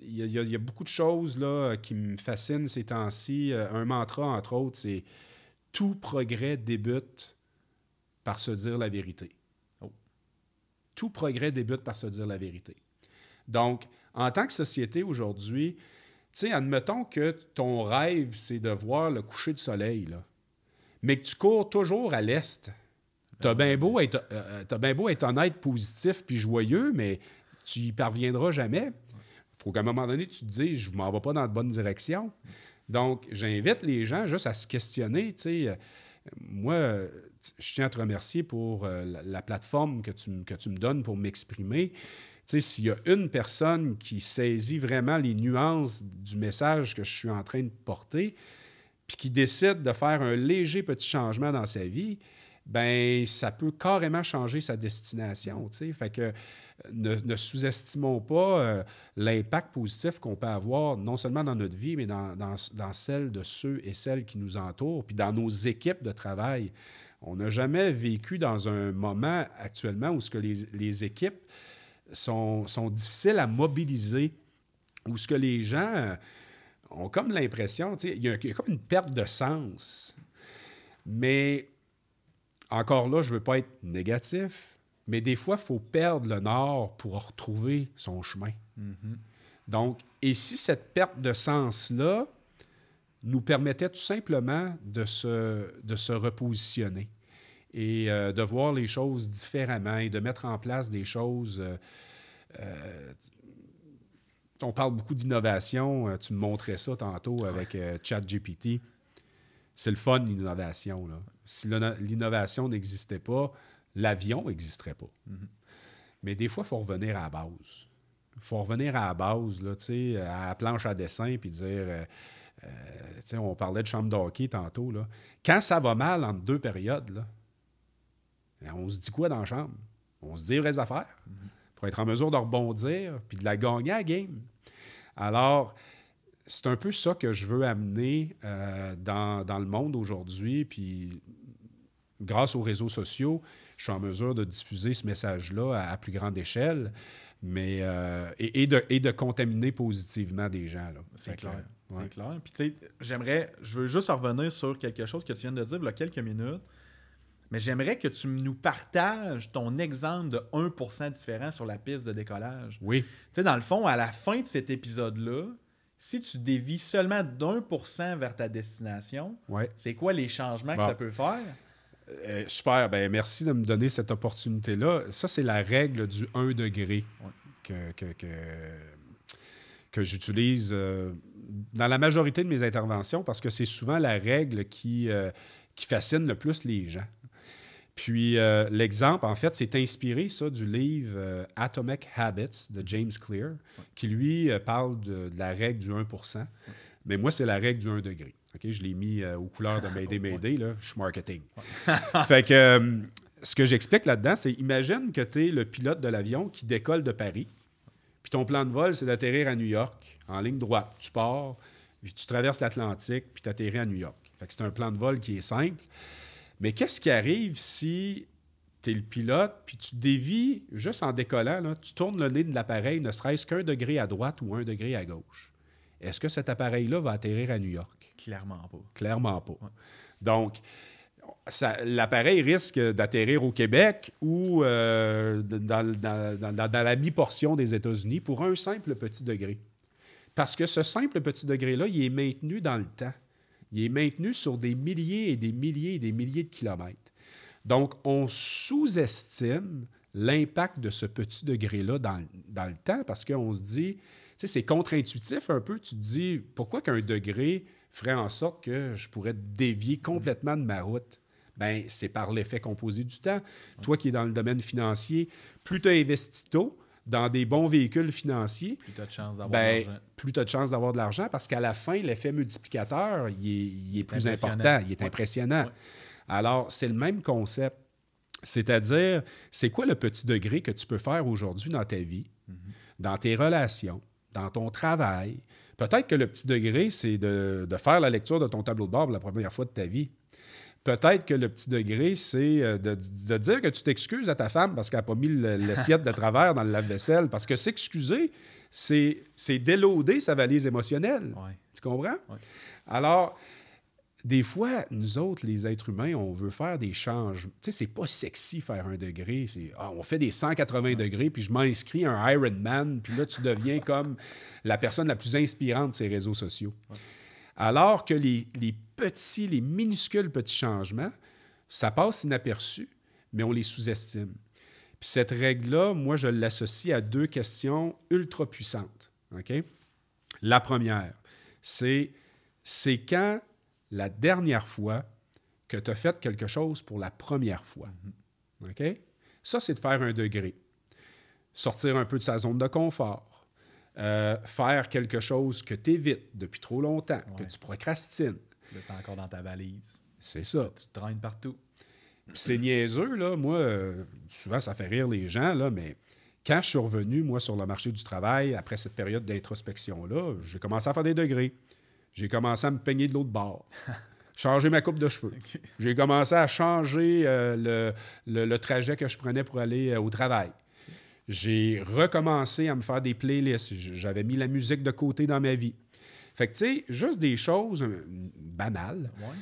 Il y a beaucoup de choses là, qui me fascinent ces temps-ci. Un mantra, entre autres, c'est « Tout progrès débute par se dire la vérité. » Tout progrès débute par se dire la vérité. Donc, en tant que société aujourd'hui, tu sais, admettons que ton rêve, c'est de voir le coucher du soleil, là, mais que tu cours toujours à l'est. T'as bien beau être honnête, positif puis joyeux, mais tu y parviendras jamais. Il faut qu'à un moment donné, tu te dises « je m'en vais pas dans la bonne direction ». Donc, j'invite les gens juste à se questionner, tu sais. Moi, je tiens à te remercier pour la plateforme que tu me donnes pour m'exprimer. Tu sais, s'il y a une personne qui saisit vraiment les nuances du message que je suis en train de porter, puis qui décide de faire un léger petit changement dans sa vie, ben ça peut carrément changer sa destination, tu sais. Fait que ne sous-estimons pas l'impact positif qu'on peut avoir, non seulement dans notre vie, mais dans celle de ceux et celles qui nous entourent, puis dans nos équipes de travail. On n'a jamais vécu dans un moment actuellement où ce que les équipes sont difficiles à mobiliser, où ce que les gens ont comme l'impression, tu sais, il y a comme une perte de sens. Mais encore là, je ne veux pas être négatif, mais des fois, il faut perdre le nord pour retrouver son chemin. Mm-hmm. Donc, et si cette perte de sens-là nous permettait tout simplement de se repositionner et de voir les choses différemment et de mettre en place des choses... on parle beaucoup d'innovation. Tu me montrais ça tantôt avec ChatGPT. C'est le fun, l'innovation, là. Si l'innovation n'existait pas, l'avion n'existerait pas. Mm-hmm. Mais des fois, il faut revenir à la base. Il faut revenir à la base, là, à la planche à dessin, puis dire... on parlait de chambre d'hockey tantôt. Là. Quand ça va mal entre deux périodes, là, on se dit quoi dans la chambre? On se dit les vraies affaires pour être en mesure de rebondir puis de la gagner à la game. Alors, c'est un peu ça que je veux amener dans le monde aujourd'hui. Puis, grâce aux réseaux sociaux, je suis en mesure de diffuser ce message-là à plus grande échelle, mais et de contaminer positivement des gens. Là. C'est clair. Ouais. C'est clair. Puis, tu sais, je veux juste revenir sur quelque chose que tu viens de dire il y a quelques minutes, mais j'aimerais que tu nous partages ton exemple de 1% différent sur la piste de décollage. Oui. Tu sais, dans le fond, à la fin de cet épisode-là, si tu dévies seulement d'1% vers ta destination, c'est quoi les changements que ça peut faire? Super. Ben, merci de me donner cette opportunité-là. Ça, c'est la règle du 1 degré que j'utilise dans la majorité de mes interventions parce que c'est souvent la règle qui fascine le plus les gens. Puis l'exemple, en fait, c'est inspiré ça du livre Atomic Habits de James Clear, qui lui parle de la règle du 1%. Mais moi, c'est la règle du 1 degré. Okay? Je l'ai mis aux couleurs de Mayday, là. Je suis marketing. Fait que ce que j'explique là-dedans, c'est imagine que tu es le pilote de l'avion qui décolle de Paris, puis ton plan de vol, c'est d'atterrir à New York, en ligne droite. Tu pars, puis tu traverses l'Atlantique, puis tu atterris à New York. Fait que c'est un plan de vol qui est simple. Mais qu'est-ce qui arrive si tu es le pilote, puis tu dévies, juste en décollant, là, tu tournes le nez de l'appareil, ne serait-ce qu'1 degré à droite ou 1 degré à gauche? Est-ce que cet appareil-là va atterrir à New York? Clairement pas. Clairement pas. Ouais. Donc, l'appareil risque d'atterrir au Québec ou dans la mi-portion des États-Unis pour un simple petit degré. Parce que ce simple petit degré-là, il est maintenu dans le temps. Il est maintenu sur des milliers et des milliers et des milliers de kilomètres. Donc, on sous-estime l'impact de ce petit degré-là dans le temps parce qu'on se dit, tu sais, c'est contre-intuitif un peu. Tu te dis, pourquoi qu'un degré ferait en sorte que je pourrais dévier complètement de ma route? Bien, c'est par l'effet composé du temps. Toi qui es dans le domaine financier, plus tu as investi tôt dans des bons véhicules financiers, plus tu as de chances d'avoir de l'argent. Plus tu as de chances d'avoir de l'argent parce qu'à la fin, l'effet multiplicateur, il est plus important, il est impressionnant. Ouais. Alors, c'est le même concept. C'est-à-dire, c'est quoi le petit degré que tu peux faire aujourd'hui dans ta vie, dans tes relations, dans ton travail? Peut-être que le petit degré, c'est de faire la lecture de ton tableau de bord pour la première fois de ta vie. Peut-être que le petit degré, c'est de dire que tu t'excuses à ta femme parce qu'elle n'a pas mis l'assiette de travers dans le lave-vaisselle. Parce que s'excuser, c'est déloader sa valise émotionnelle. Ouais. Tu comprends? Ouais. Alors, des fois, nous autres, les êtres humains, on veut faire des changements. Tu sais, c'est pas sexy faire un degré. On fait des 180 degrés, puis je m'inscris à un Ironman, puis là, tu deviens comme la personne la plus inspirante de ces réseaux sociaux. Ouais. Alors que les minuscules petits changements, ça passe inaperçu, mais on les sous-estime. Puis cette règle-là, moi, je l'associe à 2 questions ultra puissantes. Okay? La première, c'est quand la dernière fois que tu as fait quelque chose pour la première fois. Okay? Ça, c'est de faire un degré. Sortir un peu de sa zone de confort. Faire quelque chose que tu évites depuis trop longtemps, que tu procrastines. Là, tu es encore dans ta valise. C'est ça. Tu te traînes partout. C'est niaiseux, là. Moi, souvent, ça fait rire les gens, là, mais quand je suis revenu, moi, sur le marché du travail, après cette période d'introspection-là, j'ai commencé à faire des degrés. J'ai commencé à me peigner de l'autre bord. Changer ma coupe de cheveux. Okay. J'ai commencé à changer le trajet que je prenais pour aller au travail. J'ai recommencé à me faire des playlists. J'avais mis la musique de côté dans ma vie. Fait que, tu sais, juste des choses banales. Ouais.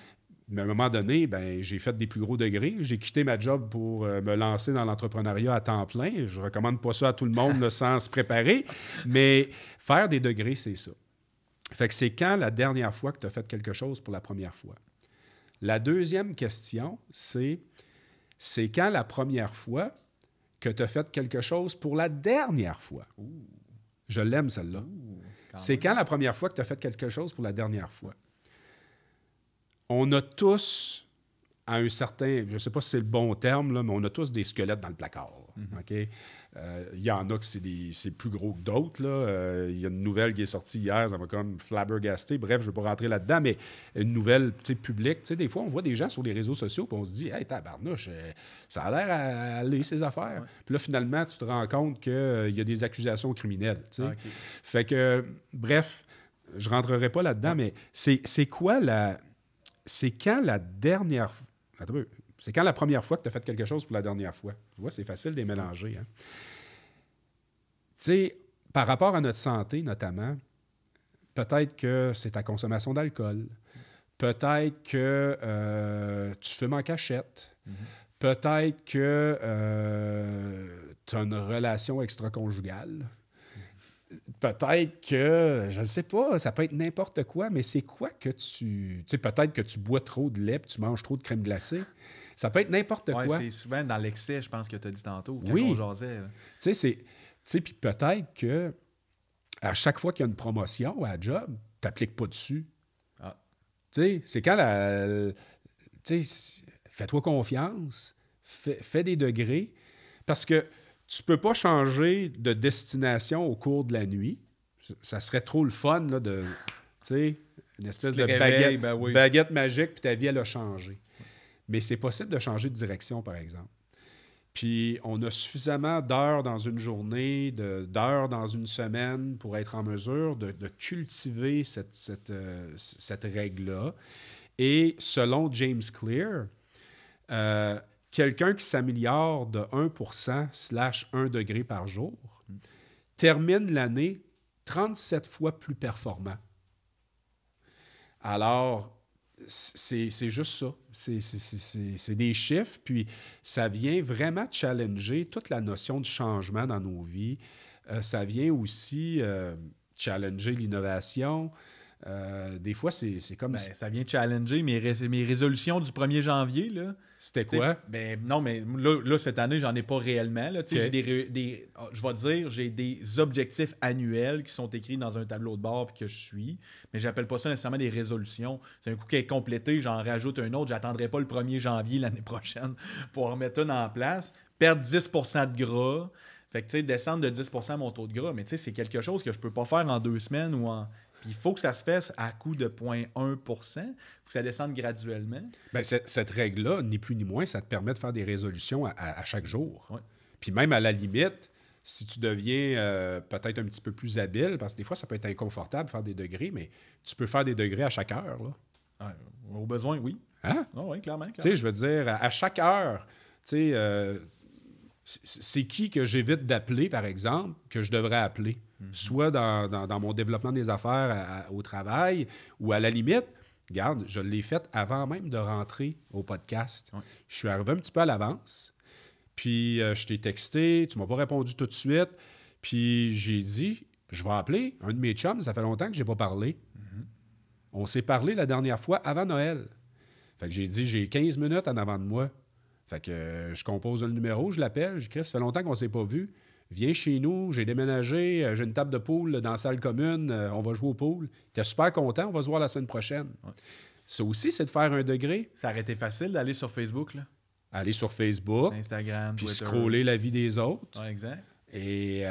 Mais à un moment donné, ben, j'ai fait des plus gros degrés. J'ai quitté ma job pour me lancer dans l'entrepreneuriat à temps plein. Je ne recommande pas ça à tout le monde là, sans se préparer. Mais faire des degrés, c'est ça. Fait que c'est quand la dernière fois que tu as fait quelque chose pour la première fois? La deuxième question, c'est quand la première fois que tu as fait quelque chose pour la dernière fois. Ouh. Je l'aime, celle-là. C'est quand la première fois que tu as fait quelque chose pour la dernière fois. On a tous, à un certain... Je ne sais pas si c'est le bon terme, là, mais on a tous des squelettes dans le placard. OK? Il y en a que c'est plus gros que d'autres. Il y a une nouvelle qui est sortie hier, ça m'a comme flabbergasté. Bref, je ne vais pas rentrer là-dedans, mais une nouvelle publique. Des fois, on voit des gens sur les réseaux sociaux et on se dit « Hey, tabarnouche, ça a l'air à aller, ces affaires. Ouais. » Puis là, finalement, tu te rends compte qu'il y a des accusations criminelles. Okay. Fait que, bref, je ne rentrerai pas là-dedans, mais c'est quoi la... C'est quand la dernière... Attends, c'est quand la première fois que tu as fait quelque chose pour la dernière fois. Tu vois, c'est facile de les mélanger. Hein? Tu sais, par rapport à notre santé, notamment, peut-être que c'est ta consommation d'alcool. Peut-être que tu fumes en cachette. Peut-être que tu as une relation extra-conjugale. Peut-être que, je ne sais pas, ça peut être n'importe quoi, mais c'est quoi que tu... Tu sais, peut-être que tu bois trop de lait et tu manges trop de crème glacée. Ça peut être n'importe quoi. C'est souvent dans l'excès, je pense, que tu as dit tantôt, quand on jasait. Tu sais, puis peut-être que à chaque fois qu'il y a une promotion à la job, tu n'appliques pas dessus. Ah. Tu sais, c'est quand tu sais, fais-toi confiance, fais des degrés, parce que tu peux pas changer de destination au cours de la nuit. Ça serait trop le fun, là, de... Tu sais, une espèce de baguette magique, puis ta vie, elle a changé. Mais c'est possible de changer de direction, par exemple. Puis on a suffisamment d'heures dans une journée, d'heures dans une semaine pour être en mesure de cultiver cette règle-là. Et selon James Clear, quelqu'un qui s'améliore de 1% / 1 degré par jour termine l'année 37 fois plus performant. Alors, c'est juste ça. C'est des chiffres, puis ça vient vraiment challenger toute la notion de changement dans nos vies. Ça vient aussi challenger l'innovation. Des fois, c'est comme... ça vient challenger mes résolutions du 1er janvier, là. C'était quoi? Non, mais là, cette année, j'en ai pas réellement. Là. Okay. Je vais dire, j'ai des objectifs annuels qui sont écrits dans un tableau de bord et que je suis. Mais j'appelle pas ça nécessairement des résolutions. C'est un coup qui est complété, j'en rajoute un autre. J'attendrai pas le 1er janvier l'année prochaine pour en remettre une en place. Perdre 10% de gras. Fait que, tu sais, descendre de 10% mon taux de gras. Mais tu sais, c'est quelque chose que je peux pas faire en 2 semaines ou en... Puis il faut que ça se fasse à coût de 0,1%. Il faut que ça descende graduellement. Bien, cette règle-là, ni plus ni moins, ça te permet de faire des résolutions à chaque jour. Ouais. Puis même à la limite, si tu deviens peut-être un petit peu plus habile, parce que des fois, ça peut être inconfortable de faire des degrés, mais tu peux faire des degrés à chaque heure. Là. Au besoin, oui. Hein? Oh, oui, clairement. Tu sais, je veux dire, à chaque heure, tu sais, c'est qui que j'évite d'appeler, par exemple, que je devrais appeler? Soit dans mon développement des affaires au travail, ou à la limite, regarde, je l'ai fait avant même de rentrer au podcast. Ouais. Je suis arrivé un petit peu à l'avance, puis je t'ai texté, tu m'as pas répondu tout de suite, puis j'ai dit, je vais appeler un de mes chums, ça fait longtemps que j'ai pas parlé. On s'est parlé la dernière fois avant Noël. Fait que j'ai dit, j'ai 15 minutes en avant de moi. Fait que je compose le numéro, je l'appelle, je dis, Chris, ça fait longtemps qu'on s'est pas vu. Viens chez nous, j'ai déménagé, j'ai une table de pool dans la salle commune, on va jouer au pool. T'es super content, on va se voir la semaine prochaine. Ouais. Ça aussi, c'est de faire un degré. Ça aurait été facile d'aller sur Facebook, là. Aller sur Facebook, Instagram, puis Twitter. scroller la vie des autres. Ouais, exact. Et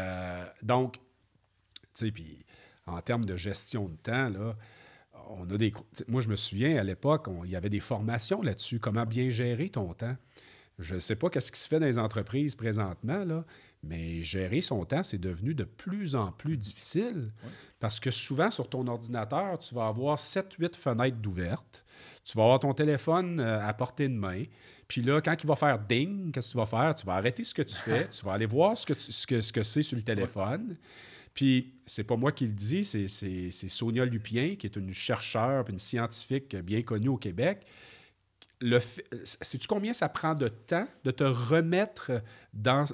donc, tu sais, puis en termes de gestion de temps, là, on a des... Moi, je me souviens, à l'époque, il y avait des formations là-dessus, comment bien gérer ton temps. Je ne sais pas qu'est-ce qui se fait dans les entreprises présentement, là, mais gérer son temps, c'est devenu de plus en plus difficile parce que souvent, sur ton ordinateur, tu vas avoir 7-8 fenêtres d'ouvertes. Tu vas avoir ton téléphone à portée de main. Puis là, quand il va faire « ding », qu'est-ce que tu vas faire? Tu vas arrêter ce que tu fais. Tu vas aller voir ce que c'est sur le téléphone. Puis, c'est pas moi qui le dis, c'est Sonia Lupien, qui est une chercheure et une scientifique bien connue au Québec. Sais-tu combien ça prend de temps de te remettre dans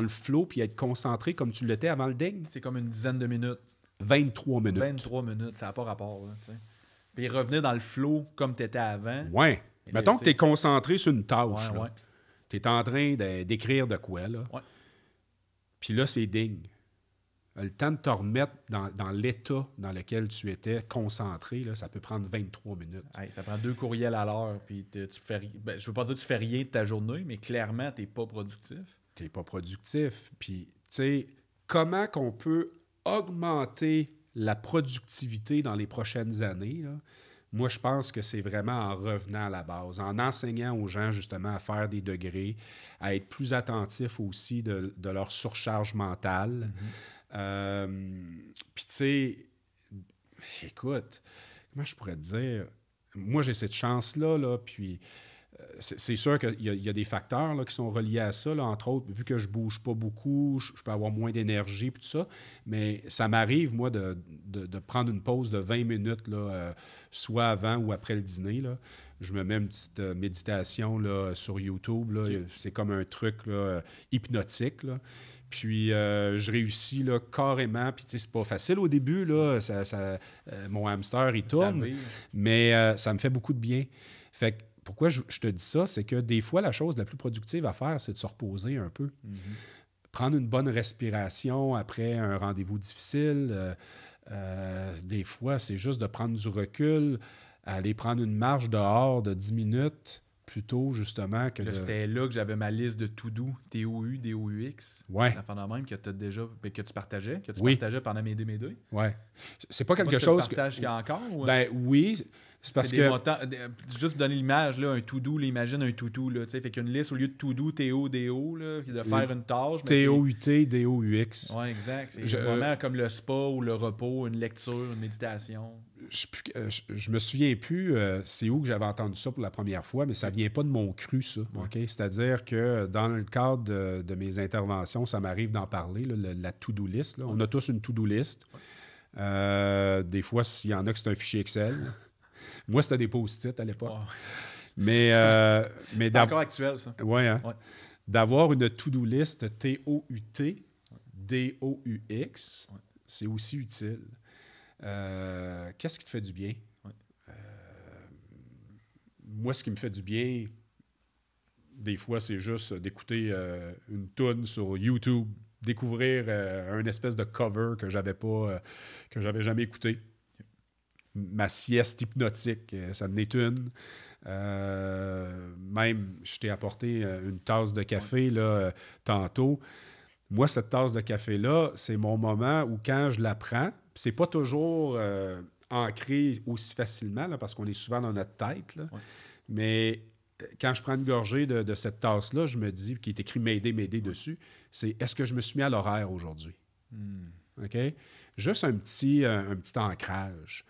le flow puis être concentré comme tu l'étais avant le ding? C'est comme une dizaine de minutes. 23 minutes. 23 minutes, ça n'a pas rapport. Là, puis revenir dans le flow comme tu étais avant. Oui. Mettons que tu es concentré sur une tâche. Ouais. Tu es en train d'écrire de quoi. Là. Ouais. Puis là, c'est ding. Le temps de te remettre dans l'état dans lequel tu étais concentré, là, ça peut prendre 23 minutes. Hey, ça prend 2 courriels à l'heure. Puis je ne veux pas dire que tu fais rien de ta journée, mais clairement, tu n'es pas productif. Tu n'es pas productif. Puis, tu sais, comment qu'on peut augmenter la productivité dans les prochaines années, là? Moi, je pense que c'est vraiment en revenant à la base, en enseignant aux gens justement à faire des degrés, à être plus attentifs aussi de leur surcharge mentale. Puis, tu sais, écoute, comment je pourrais te dire? Moi, j'ai cette chance-là, là, puis c'est sûr qu'il y a des facteurs là, qui sont reliés à ça, là, entre autres, vu que je bouge pas beaucoup, je peux avoir moins d'énergie, puis tout ça, mais ça m'arrive, moi, de prendre une pause de 20 minutes, là, soit avant ou après le dîner, là. Je me mets une petite méditation là, sur YouTube, là. Okay. C'est comme un truc là, hypnotique, là. Puis, je réussis là, carrément. Puis, tu sais, c'est pas facile au début. Là, mon hamster, il tourne. Mais ça me fait beaucoup de bien. Fait que, pourquoi je te dis ça? C'est que des fois, la chose la plus productive à faire, c'est de se reposer un peu. Prendre une bonne respiration après un rendez-vous difficile. Des fois, c'est juste de prendre du recul, aller prendre une marche dehors de 10 minutes... plutôt, justement, que là, c'était là que j'avais ma liste de to-do, T-O-U, D-O-U-X. Ouais. L'affaire de même que tu partageais, pendant mes deux. Ouais. C'est pas quelque chose que... Tu partages encore? Ou... Ben oui, c'est parce que... Juste donner l'image, là, un to-do, là, imagine un to-do, là, tu sais, fait qu'une liste, au lieu de to-do, T-O-D-O, là, de faire une tâche... T-O-U-T, D-O-U-X. Oui, exact. C'est un moment comme le spa ou le repos, une lecture, une méditation... Je me souviens plus c'est où que j'avais entendu ça pour la première fois, mais ça vient pas de mon cru, ça. Ouais. Okay? C'est-à-dire que dans le cadre de mes interventions, ça m'arrive d'en parler, là, la to-do list. Là. On a tous une to-do list. Des fois, s'il y en a que c'est un fichier Excel. Moi, c'était des post-it à l'époque. Wow. Mais c'est encore actuel, ça. Ouais, hein? Ouais. D'avoir une to-do list T-O-U-T, D-O-U-X. Ouais. c'est aussi utile. Qu'est-ce qui te fait du bien? Ouais. Moi, ce qui me fait du bien, des fois, c'est juste d'écouter une toune sur YouTube, découvrir un espèce de cover que j'avais jamais écouté. Ma sieste hypnotique, ça en est une. Même, je t'ai apporté une tasse de café là, tantôt. Moi, cette tasse de café-là, c'est mon moment où quand je la prends, c'est pas toujours ancré aussi facilement, là, parce qu'on est souvent dans notre tête, là, mais quand je prends une gorgée de cette tasse-là, je me dis, qui est écrit « M'aider » dessus, c'est « Est-ce que je me suis mis à l'horaire aujourd'hui? » OK? Juste un petit ancrage.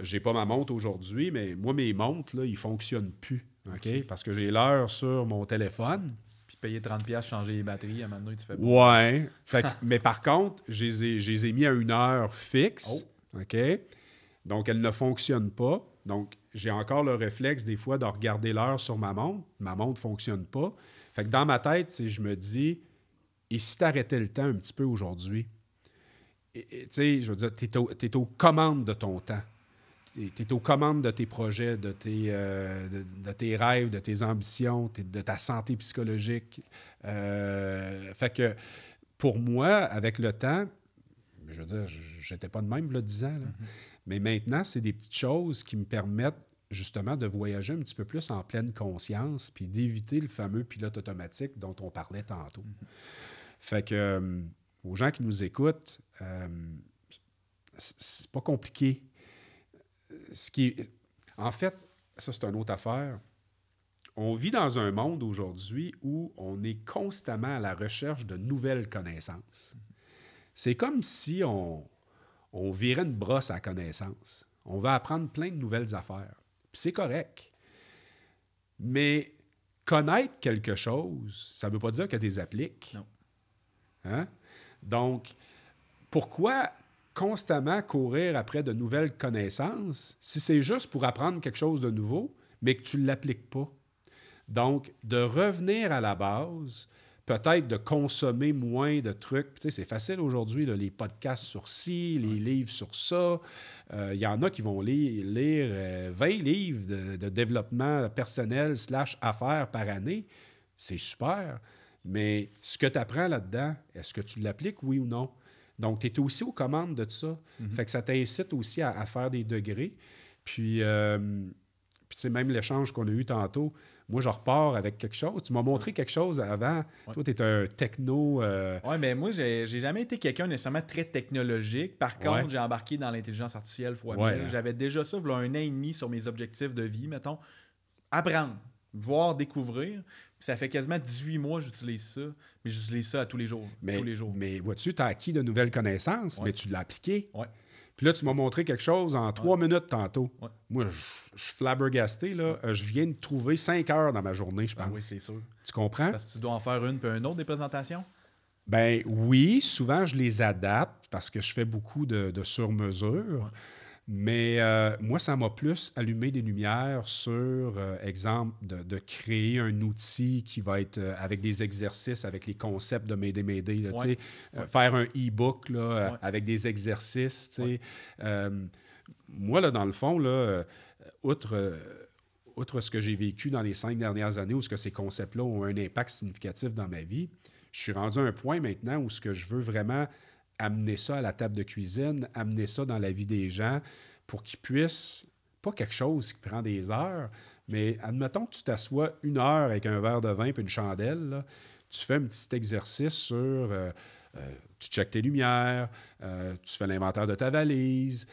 J'ai pas ma montre aujourd'hui, mais moi, mes montres, là, ils fonctionnent plus. OK? Parce que j'ai l'heure sur mon téléphone. Puis payer 30$, changer les batteries, à un moment donné, tu fais pas. Ouais. Mais par contre, je les ai mis à une heure fixe. OK? Donc, elles ne fonctionnent pas. Donc, j'ai encore le réflexe, des fois, de regarder l'heure sur ma montre. Ma montre ne fonctionne pas. Fait que dans ma tête, je me dis, et si tu arrêtais le temps un petit peu aujourd'hui? Tu sais, je veux dire, tu es aux commandes de ton temps. Tu es aux commandes de tes projets, de tes rêves, de tes ambitions, de ta santé psychologique. Fait que, pour moi, avec le temps, je veux dire, j'étais pas de même, là, 10 ans, là. Mais maintenant, c'est des petites choses qui me permettent justement de voyager un petit peu plus en pleine conscience puis d'éviter le fameux pilote automatique dont on parlait tantôt. Fait que, aux gens qui nous écoutent, c'est pas compliqué. En fait, ça, c'est une autre affaire. On vit dans un monde aujourd'hui où on est constamment à la recherche de nouvelles connaissances. C'est comme si on virait une brosse à connaissance. On va apprendre plein de nouvelles affaires. Puis c'est correct. Mais connaître quelque chose, ça ne veut pas dire que tu les appliques. Non. Hein? Donc, pourquoi constamment courir après de nouvelles connaissances si c'est juste pour apprendre quelque chose de nouveau, mais que tu ne l'appliques pas? Donc, de revenir à la base, peut-être de consommer moins de trucs. Tu sais, c'est facile aujourd'hui, là, les podcasts sur ci, les livres sur ça. Il y en a qui vont lire 20 livres de développement personnel / affaires par année. C'est super. Mais ce que tu apprends là-dedans, est-ce que tu l'appliques, oui ou non? Donc, tu es aussi aux commandes de ça. Fait que ça t'incite aussi à faire des degrés. Puis tu sais, même l'échange qu'on a eu tantôt, moi, je repars avec quelque chose. Tu m'as montré quelque chose avant. Toi, tu es un techno... Oui, mais moi, j'ai jamais été quelqu'un nécessairement très technologique. Par contre, j'ai embarqué dans l'intelligence artificielle fois 1000. J'avais déjà ça, il y a 1 an et demi sur mes objectifs de vie, mettons. Apprendre, voir, découvrir. Puis ça fait quasiment 18 mois que j'utilise ça. Mais j'utilise ça à tous les jours. Mais vois-tu, tu as acquis de nouvelles connaissances, mais tu l'as appliqué. Oui. Puis là, tu m'as montré quelque chose en 3 minutes tantôt. Ouais. Moi, je suis flabbergasté. Là. Je viens de trouver 5 heures dans ma journée, je pense. Oui, c'est sûr. Tu comprends? Parce que tu dois en faire une puis un autre des présentations? Ben oui, souvent, je les adapte parce que je fais beaucoup de sur-mesure. Ouais. Mais moi, ça m'a plus allumé des lumières sur, exemple, de créer un outil qui va être avec des exercices, avec les concepts de M'aider, là, faire un e-book là, avec des exercices. Moi, là, dans le fond, là, outre ce que j'ai vécu dans les 5 dernières années où ce que ces concepts-là ont un impact significatif dans ma vie, je suis rendu à un point maintenant où ce que je veux vraiment amener ça à la table de cuisine, amener ça dans la vie des gens pour qu'ils puissent, pas quelque chose qui prend des heures, mais admettons que tu t'assois 1 heure avec un verre de vin et une chandelle, là, tu fais un petit exercice sur... tu checkes tes lumières, tu fais l'inventaire de ta valise,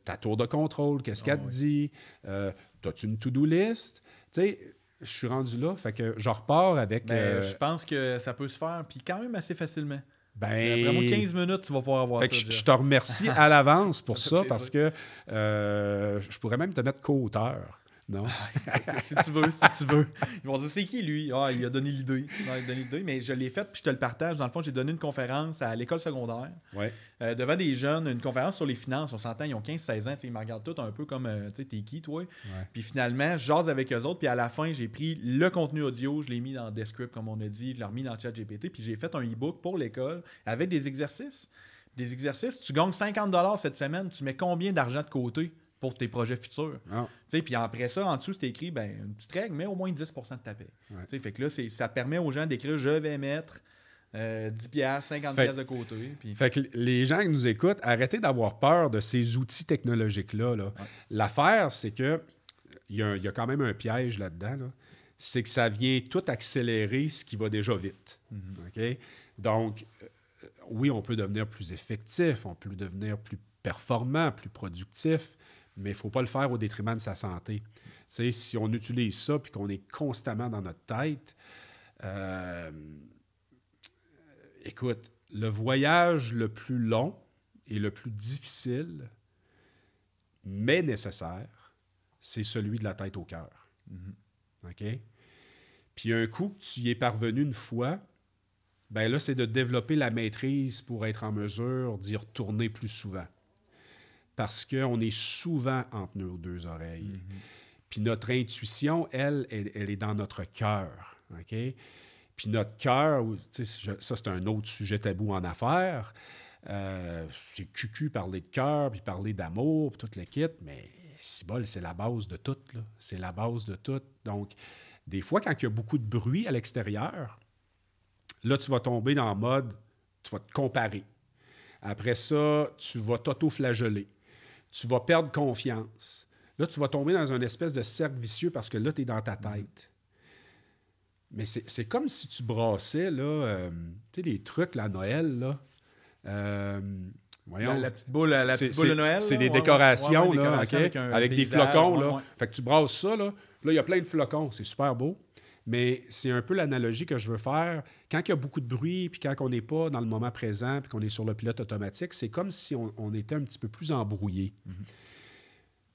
ta tour de contrôle, qu'est-ce qu'elle te dit, t'as-tu une to-do list? Tu sais, je suis rendu là, fait que je repars avec... je pense que ça peut se faire, puis quand même assez facilement. Ben, vraiment 15 minutes, tu vas pouvoir avoir ça. Je te remercie à l'avance pour ça, parce que je pourrais même te mettre co-auteur. Non? si tu veux. Ils vont dire, c'est qui lui? Ah, il a donné l'idée. Mais je l'ai faite, puis je te le partage. Dans le fond, j'ai donné une conférence à l'école secondaire. Ouais. Devant des jeunes, une conférence sur les finances. On s'entend, ils ont 15-16 ans. Ils me regardent tous un peu comme, tu sais, t'es qui, toi? Ouais. Puis finalement, je jase avec eux autres. Puis à la fin, j'ai pris le contenu audio, je l'ai mis dans Descript, comme on a dit, je l'ai remis dans ChatGPT. Puis j'ai fait un e-book pour l'école avec des exercices. des exercices, tu gagnes 50$ cette semaine, tu mets combien d'argent de côté pour tes projets futurs? Puis après ça, en dessous, c'est écrit, une petite règle, mais au moins 10% de ta paie. Fait que là, ça permet aux gens d'écrire, je vais mettre 10$, 50$ de côté. Puis... Fait que les gens qui nous écoutent, arrêtez d'avoir peur de ces outils technologiques-là. Là. Ouais. L'affaire, c'est que il y a quand même un piège là-dedans. Là. C'est que ça vient tout accélérer ce qui va déjà vite. OK? Donc, oui, on peut devenir plus effectif, on peut devenir plus performant, plus productif, mais il ne faut pas le faire au détriment de sa santé. Si on utilise ça et qu'on est constamment dans notre tête, écoute, le voyage le plus long et le plus difficile, mais nécessaire, c'est celui de la tête au cœur. OK? Puis un coup que tu y es parvenu une fois, ben là, c'est de développer la maîtrise pour être en mesure d'y retourner plus souvent. Parce qu'on est souvent entre nos deux oreilles. Puis notre intuition, elle est dans notre cœur. OK? Puis notre cœur, ça, c'est un autre sujet tabou en affaires. C'est cucu parler de cœur, puis parler d'amour, puis tout le kit, mais c'est la base de tout. Là. C'est la base de tout. Donc, des fois, quand il y a beaucoup de bruit à l'extérieur, là, tu vas tomber dans le mode, tu vas te comparer. Après ça, tu vas t'auto-flageller. Tu vas perdre confiance. Là, tu vas tomber dans une espèce de cercle vicieux parce que là, tu es dans ta tête. Mais c'est comme si tu brassais, là, tu sais, les trucs, là, à Noël, là. Voyons, la petite boule de Noël. C'est des décorations, là, avec des flocons, là. Ouais. Fait que tu brasses ça, là. Là, il y a plein de flocons. C'est super beau. Mais c'est un peu l'analogie que je veux faire. Quand il y a beaucoup de bruit, puis quand on n'est pas dans le moment présent, puis qu'on est sur le pilote automatique, c'est comme si on était un petit peu plus embrouillé.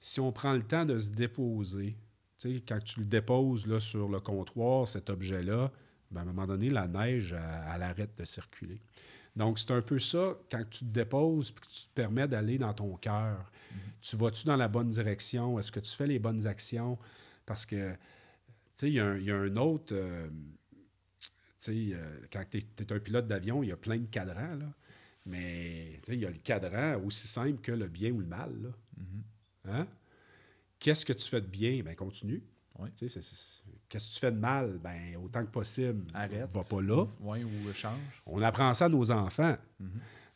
Si on prend le temps de se déposer, tu sais, quand tu le déposes là, sur le comptoir, cet objet-là, ben, à un moment donné, la neige, elle arrête de circuler. Donc, c'est un peu ça, quand tu te déposes puis que tu te permets d'aller dans ton cœur. Tu vas-tu dans la bonne direction? Est-ce que tu fais les bonnes actions? Parce que, tu sais, il y a un autre... tu sais, quand tu es un pilote d'avion, il y a plein de cadrans, là. Mais, tu sais, il y a le cadran aussi simple que le bien ou le mal, là. Hein? Qu'est-ce que tu fais de bien? Bien, continue. Oui. Qu'est-ce que tu fais de mal? Bien, autant que possible, arrête. Va pas là. Oui, ou change. On apprend ça à nos enfants.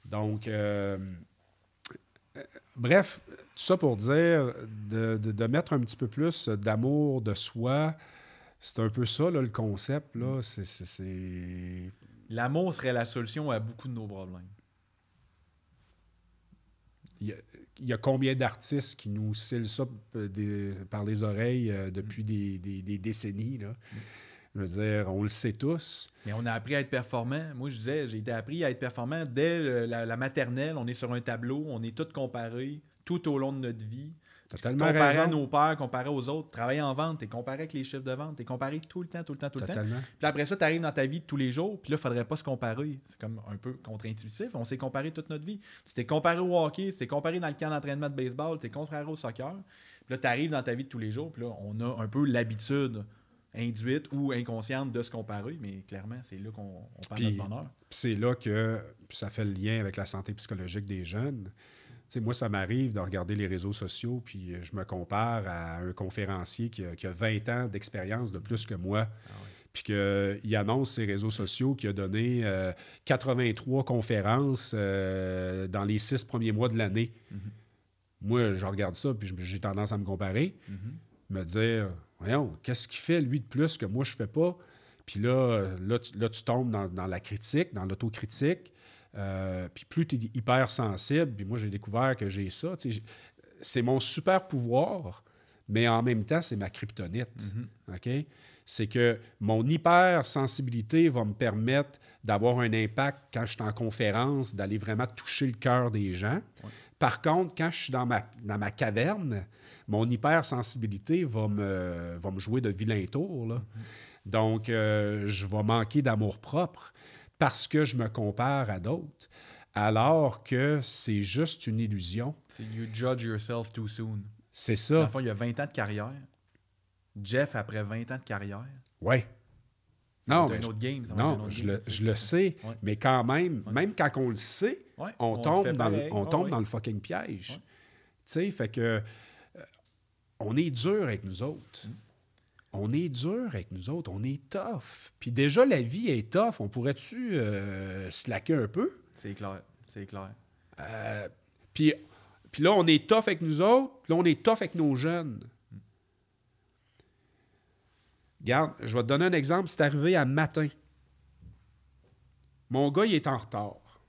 Donc, bref, tout ça pour dire de mettre un petit peu plus d'amour de soi. C'est un peu ça, là, le concept. Là. C'est... L'amour serait la solution à beaucoup de nos problèmes. Il y a combien d'artistes qui nous scellent ça par les oreilles depuis des décennies, là? Je veux dire, on le sait tous. Mais on a appris à être performant. Moi, je disais, j'ai été appris à être performant dès la maternelle. On est sur un tableau, on est tous comparés tout au long de notre vie. Totalement comparé raison. à nos pères, comparé aux autres. Travailler en vente, t'es comparé avec les chiffres de vente, t'es comparé tout le temps. Totalement. Puis après ça, t'arrives dans ta vie de tous les jours, puis là, il faudrait pas se comparer. C'est comme un peu contre-intuitif. On s'est comparé toute notre vie. Tu t'es comparé au hockey, tu t'es comparé dans le camp d'entraînement de baseball, t'es comparé au soccer. Puis là, t'arrives dans ta vie de tous les jours, puis là, on a un peu l'habitude induite ou inconsciente de se comparer, mais clairement, c'est là qu'on parle de notre bonheur. Puis c'est là que ça fait le lien avec la santé psychologique des jeunes. Tu sais, moi, ça m'arrive de regarder les réseaux sociaux, puis je me compare à un conférencier qui a 20 ans d'expérience de plus que moi, puis qu'il annonce ses réseaux sociaux qu'il a donné 83 conférences dans les 6 premiers mois de l'année. Moi, je regarde ça, puis j'ai tendance à me comparer, me dire, voyons, qu'est-ce qu'il fait, lui, de plus que moi, je fais pas? Puis là, tu tombes dans la critique, dans l'autocritique. Puis plus tu es hyper sensible, puis moi, j'ai découvert que j'ai ça. C'est mon super pouvoir, mais en même temps, c'est ma kryptonite. OK? C'est que mon hypersensibilité va me permettre d'avoir un impact quand je suis en conférence, d'aller vraiment toucher le cœur des gens. Ouais. Par contre, quand je suis dans ma caverne, mon hypersensibilité va me jouer de vilain tour, là. Donc, je vais manquer d'amour-propre parce que je me compare à d'autres, alors que c'est juste une illusion. C'est « you judge yourself too soon ». C'est ça. Dans le fond, il y a 20 ans de carrière. Jeff, après 20 ans de carrière, ouais. Non, mais un autre game. Je le sais, mais quand même, même quand on le sait, on tombe dans le fucking piège. Tu sais, fait que on est dur avec nous autres. On est dur avec nous autres. On est tough. Puis déjà, la vie est tough. On pourrait-tu slacker un peu? C'est clair. Puis là, on est tough avec nous autres. Puis là, on est tough avec nos jeunes. Regarde, je vais te donner un exemple. C'est arrivé à matin. Mon gars, il est en retard.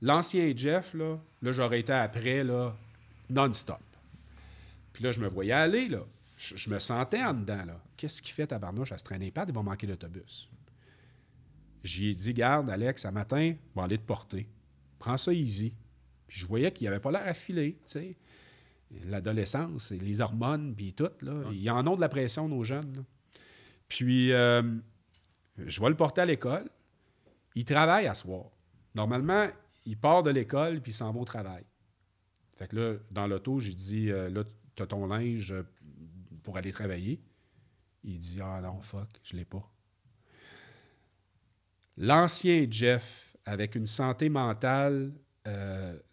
L'ancien Jeff, là j'aurais été après, là, non-stop. Puis là, je me voyais aller, là. Je me sentais en dedans, là. Qu'est-ce qu'il fait, tabarnouche, à se traîner pas, il va manquer l'autobus. J'y ai dit, garde, Alex, à matin, je vais aller te porter. Prends ça easy. Puis je voyais qu'il avait pas l'air affilé, tu sais. L'adolescence, les hormones, puis tout, là. Ils en ont de la pression, nos jeunes, là. Puis, je vais le porter à l'école. Il travaille à soir. Normalement, il part de l'école, puis il s'en va au travail. Fait que là, dans l'auto, j'ai dit, là, tu as ton linge pour aller travailler. Il dit, ah non, fuck, je l'ai pas. L'ancien Jeff, avec une santé mentale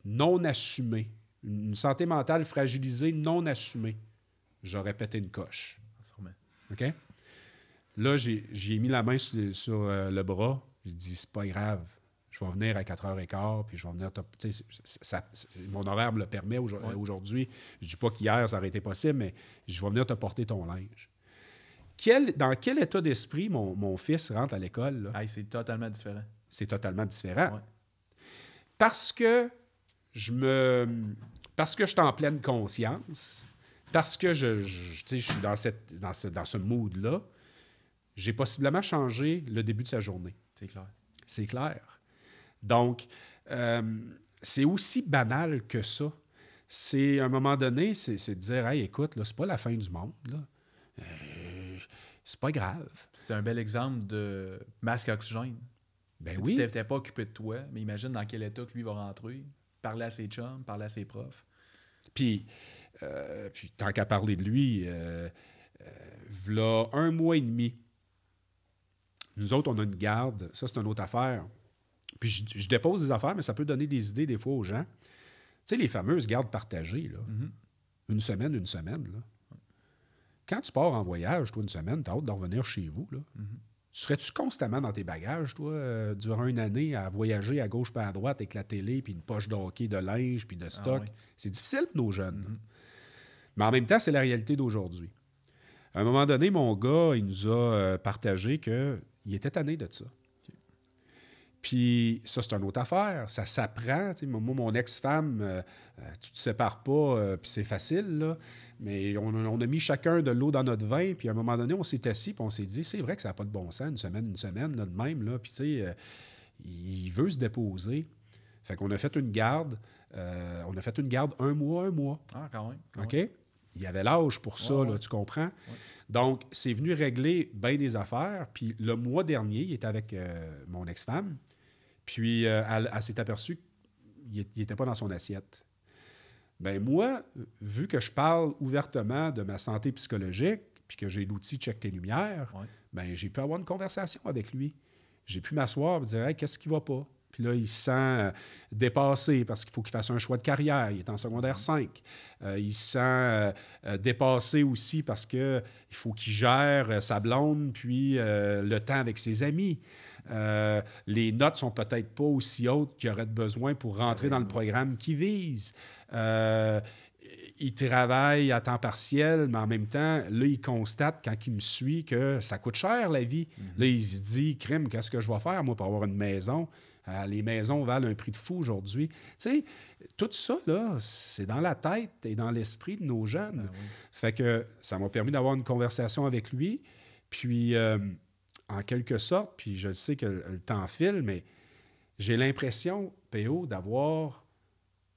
non assumée, une santé mentale fragilisée non assumée, j'aurais pété une coche. OK? Là, j'ai mis la main sur le bras. J'ai dit, c'est pas grave. Je vais venir à 4h15, puis je vais venir... mon horaire me le permet aujourd'hui. Je dis pas qu'hier, ça aurait été possible, mais je vais venir te porter ton linge. Dans quel état d'esprit mon fils rentre à l'école? Là? C'est totalement différent. C'est totalement différent. Ouais. Parce que je suis en pleine conscience, parce que je suis dans ce mood-là, j'ai possiblement changé le début de sa journée. C'est clair. C'est clair. Donc, c'est aussi banal que ça. C'est, à un moment donné, c'est de dire, hey, écoute, là, c'est pas la fin du monde, là. C'est pas grave. C'est un bel exemple de masque à oxygène. Ben si oui. tu t'étais pas occupé de toi, mais imagine dans quel état que lui va rentrer, parler à ses chums, parler à ses profs. Puis tant qu'à parler de lui, v'là 1 mois et demi, nous autres, on a une garde. Ça, c'est une autre affaire. Puis je dépose des affaires, mais ça peut donner des idées des fois aux gens. Tu sais, les fameuses gardes partagées, là. Une semaine, là. Quand tu pars en voyage, toi, une semaine, t'as hâte de revenir chez vous, là. Serais-tu constamment dans tes bagages, toi, durant une année, à voyager à gauche pas à droite avec la télé, puis une poche de hockey, de linge, puis de stock? C'est difficile pour nos jeunes. Mais en même temps, c'est la réalité d'aujourd'hui. À un moment donné, mon gars, il nous a partagé qu'il était tanné de ça. Puis ça, c'est une autre affaire. Ça s'apprend. Moi, mon ex-femme, tu te sépares pas, puis c'est facile, là. Mais on a mis chacun de l'eau dans notre vin, puis à un moment donné, on s'est assis, puis on s'est dit, c'est vrai que ça n'a pas de bon sens, une semaine, là, de même, là. Puis tu sais, il veut se déposer. Fait qu'on a fait une garde. On a fait une garde 1 mois. Ah, quand même. OK? Il y avait l'âge pour ça, là, tu comprends? Ouais. Donc, c'est venu régler bien des affaires. Puis le mois dernier, il était avec mon ex-femme. Puis elle s'est aperçue qu'il n'était pas dans son assiette. Bien, moi, vu que je parle ouvertement de ma santé psychologique, puis que j'ai l'outil Check tes lumières, bien, j'ai pu avoir une conversation avec lui. J'ai pu m'asseoir et dire, hey, qu'est-ce qui ne va pas? Puis là, il se sent dépassé parce qu'il faut qu'il fasse un choix de carrière. Il est en secondaire 5. Il se sent dépassé aussi parce qu'il faut qu'il gère sa blonde puis le temps avec ses amis. Les notes sont peut-être pas aussi hautes qu'il aurait besoin pour rentrer dans le programme qu'il vise. Il travaille à temps partiel, mais en même temps, là, il constate, quand il me suit, que ça coûte cher, la vie. Là, il se dit, crime, qu'est-ce que je vais faire, moi, pour avoir une maison? Les maisons valent un prix de fou aujourd'hui. Tu sais, tout ça, là, c'est dans la tête et dans l'esprit de nos jeunes. Fait que ça m'a permis d'avoir une conversation avec lui. Puis, en quelque sorte, puis je sais que le temps file, mais j'ai l'impression, P.O., d'avoir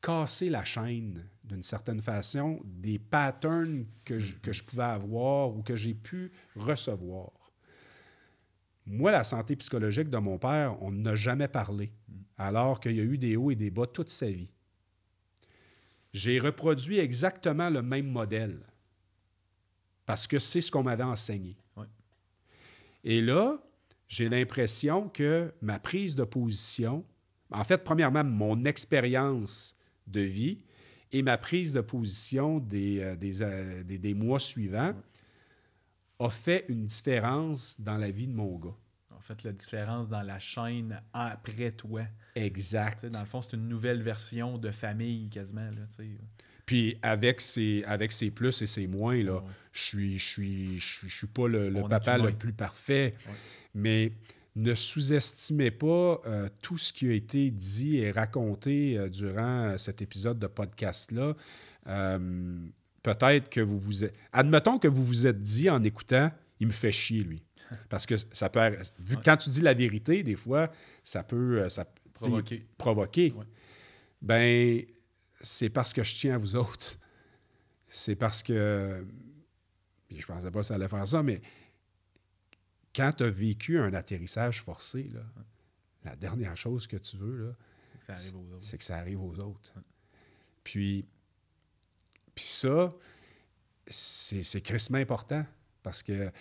cassé la chaîne, d'une certaine façon, des patterns que je pouvais avoir ou que j'ai pu recevoir. Moi, la santé psychologique de mon père, on n'a jamais parlé, alors qu'il y a eu des hauts et des bas toute sa vie. J'ai reproduit exactement le même modèle, parce que c'est ce qu'on m'avait enseigné. Et là, j'ai l'impression que ma prise de position, en fait, premièrement, mon expérience de vie et ma prise de position des mois suivants a fait une différence dans la vie de mon gars. En fait, la différence dans la chaîne après toi. Exact. T'sais, dans le fond, c'est une nouvelle version de famille quasiment. Là, puis avec ses plus et ses moins, là, je suis pas le papa le plus parfait, mais ne sous-estimez pas tout ce qui a été dit et raconté durant cet épisode de podcast-là. Peut-être que admettons que vous vous êtes dit en écoutant, il me fait chier, lui. Parce que ça peut... Quand tu dis la vérité, des fois, ça peut provoquer. Ouais. Ben, c'est parce que je tiens à vous autres. C'est parce que... Je pensais pas que ça allait faire ça, mais quand tu as vécu un atterrissage forcé, là, la dernière chose que tu veux, là, c'est que ça arrive aux autres. Ouais. Puis ça, c'est crissement important parce que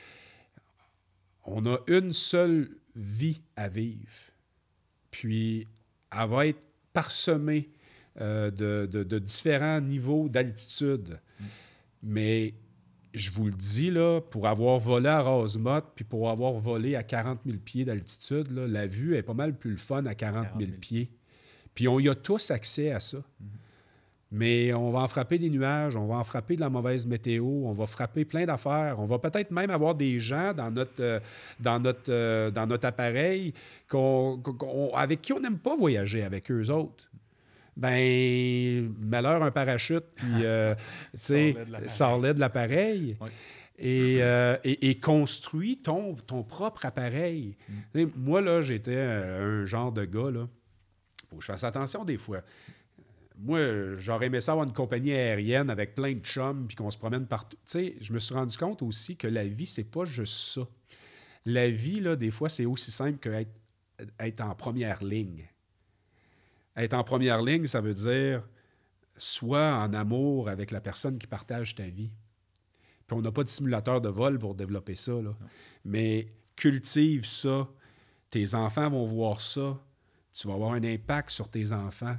on a une seule vie à vivre. Puis elle va être parsemée de différents niveaux d'altitude. Mais je vous le dis, là, pour avoir volé à Rosemont puis pour avoir volé à 40 000 pieds d'altitude, là, la vue est pas mal plus le fun à 40 000 pieds. Puis on y a tous accès à ça. Mais on va en frapper des nuages, on va en frapper de la mauvaise météo, on va frapper plein d'affaires. On va peut-être même avoir des gens dans notre appareil avec qui on n'aime pas voyager avec eux autres. Ben, mets-leur un parachute, puis, sors-les de l'appareil. Oui. Et construis ton propre appareil. Moi, là, j'étais un genre de gars, là. Faut que je fasse attention des fois. Moi, j'aurais aimé ça avoir une compagnie aérienne avec plein de chums puis qu'on se promène partout. Tu sais, je me suis rendu compte aussi que la vie, c'est pas juste ça. La vie, là, des fois, c'est aussi simple qu'être en première ligne. Être en première ligne, ça veut dire sois en amour avec la personne qui partage ta vie. Puis on n'a pas de simulateur de vol pour développer ça, là. Mais cultive ça. Tes enfants vont voir ça. Tu vas avoir un impact sur tes enfants.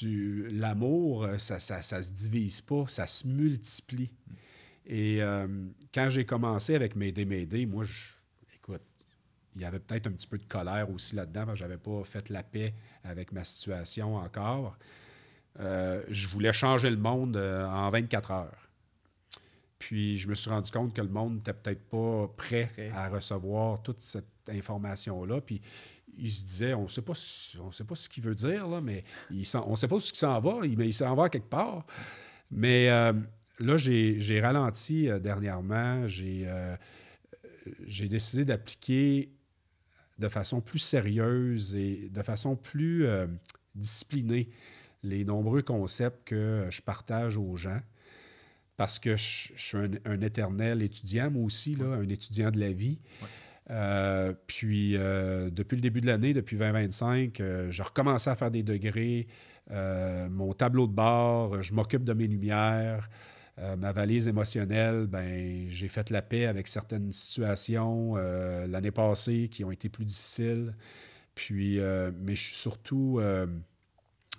L'amour, ça se divise pas, ça se multiplie. Et quand j'ai commencé avec M'aider, moi, écoute, il y avait peut-être un petit peu de colère aussi là-dedans, parce que je n'avais pas fait la paix avec ma situation encore. Je voulais changer le monde en 24 heures. Puis je me suis rendu compte que le monde n'était peut-être pas prêt à recevoir toute cette information-là. Puis il se disait, on ne sait pas ce qu'il veut dire, là, mais on ne sait pas où il s'en va, mais il s'en va quelque part. Mais là, j'ai ralenti dernièrement. J'ai décidé d'appliquer de façon plus sérieuse et de façon plus disciplinée les nombreux concepts que je partage aux gens. Parce que je suis un éternel étudiant, moi aussi, là, un étudiant de la vie. Ouais. Puis, depuis le début de l'année, depuis 2025, j'ai recommencé à faire des degrés. Mon tableau de bord, je m'occupe de mes lumières. Ma valise émotionnelle, ben, j'ai fait la paix avec certaines situations l'année passée qui ont été plus difficiles. Puis, mais je suis surtout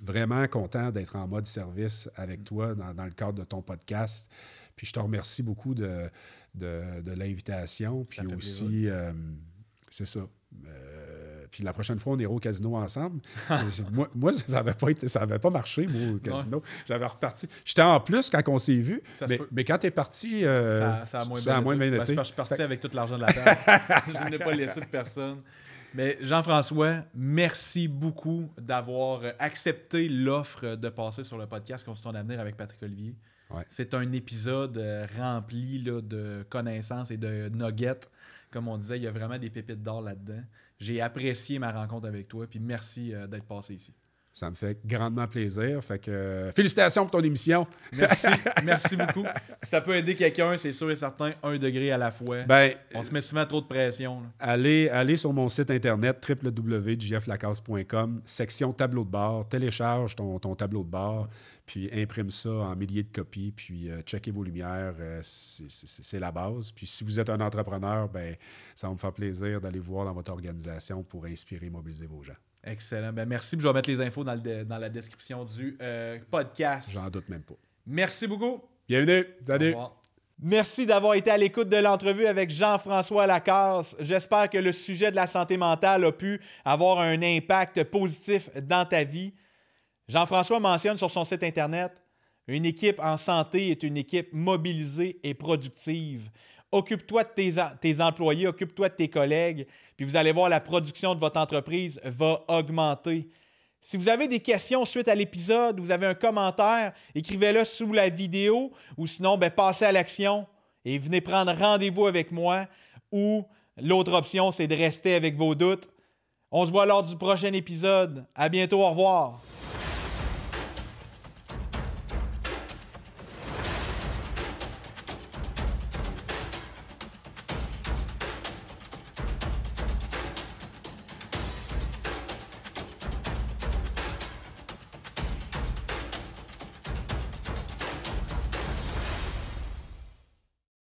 vraiment content d'être en mode service avec toi dans le cadre de ton podcast. Puis je te remercie beaucoup de l'invitation. Puis aussi, c'est ça. Puis la prochaine fois, on ira au casino ensemble. moi, ça n'avait pas marché, moi, au casino. J'avais reparti. J'étais en plus quand on s'est vu, mais quand tu es parti, ça a moins bien été. Je suis parti avec tout l'argent de la table. Je n'ai pas laissé de personne. Mais Jean-François, merci beaucoup d'avoir accepté l'offre de passer sur le podcast Construis ton avenir avec Patrick Olivier. Ouais. C'est un épisode rempli là, de connaissances et de nuggets. Comme on disait, il y a vraiment des pépites d'or là-dedans. J'ai apprécié ma rencontre avec toi, puis merci d'être passé ici. Ça me fait grandement plaisir. Fait que félicitations pour ton émission. Merci beaucoup. Ça peut aider quelqu'un, c'est sûr et certain, 1 degré à la fois. On se met souvent trop de pression. Allez sur mon site internet www.jflacasse.com, section tableau de bord, télécharge ton tableau de bord, puis imprime ça en milliers de copies, puis checkez vos lumières, c'est la base. Puis si vous êtes un entrepreneur, ça va me faire plaisir d'aller voir dans votre organisation pour inspirer et mobiliser vos gens. Excellent. Merci. Je vais mettre les infos dans la description du podcast. J'en doute même pas. Merci beaucoup. Bienvenue. Salut. Merci d'avoir été à l'écoute de l'entrevue avec Jean-François Lacasse. J'espère que le sujet de la santé mentale a pu avoir un impact positif dans ta vie. Jean-François mentionne sur son site Internet « Une équipe en santé est une équipe mobilisée et productive. » Occupe-toi de tes employés, occupe-toi de tes collègues, puis vous allez voir, la production de votre entreprise va augmenter. Si vous avez des questions suite à l'épisode, vous avez un commentaire, écrivez-le sous la vidéo ou sinon, passez à l'action et venez prendre rendez-vous avec moi ou l'autre option, c'est de rester avec vos doutes. On se voit lors du prochain épisode. À bientôt, au revoir.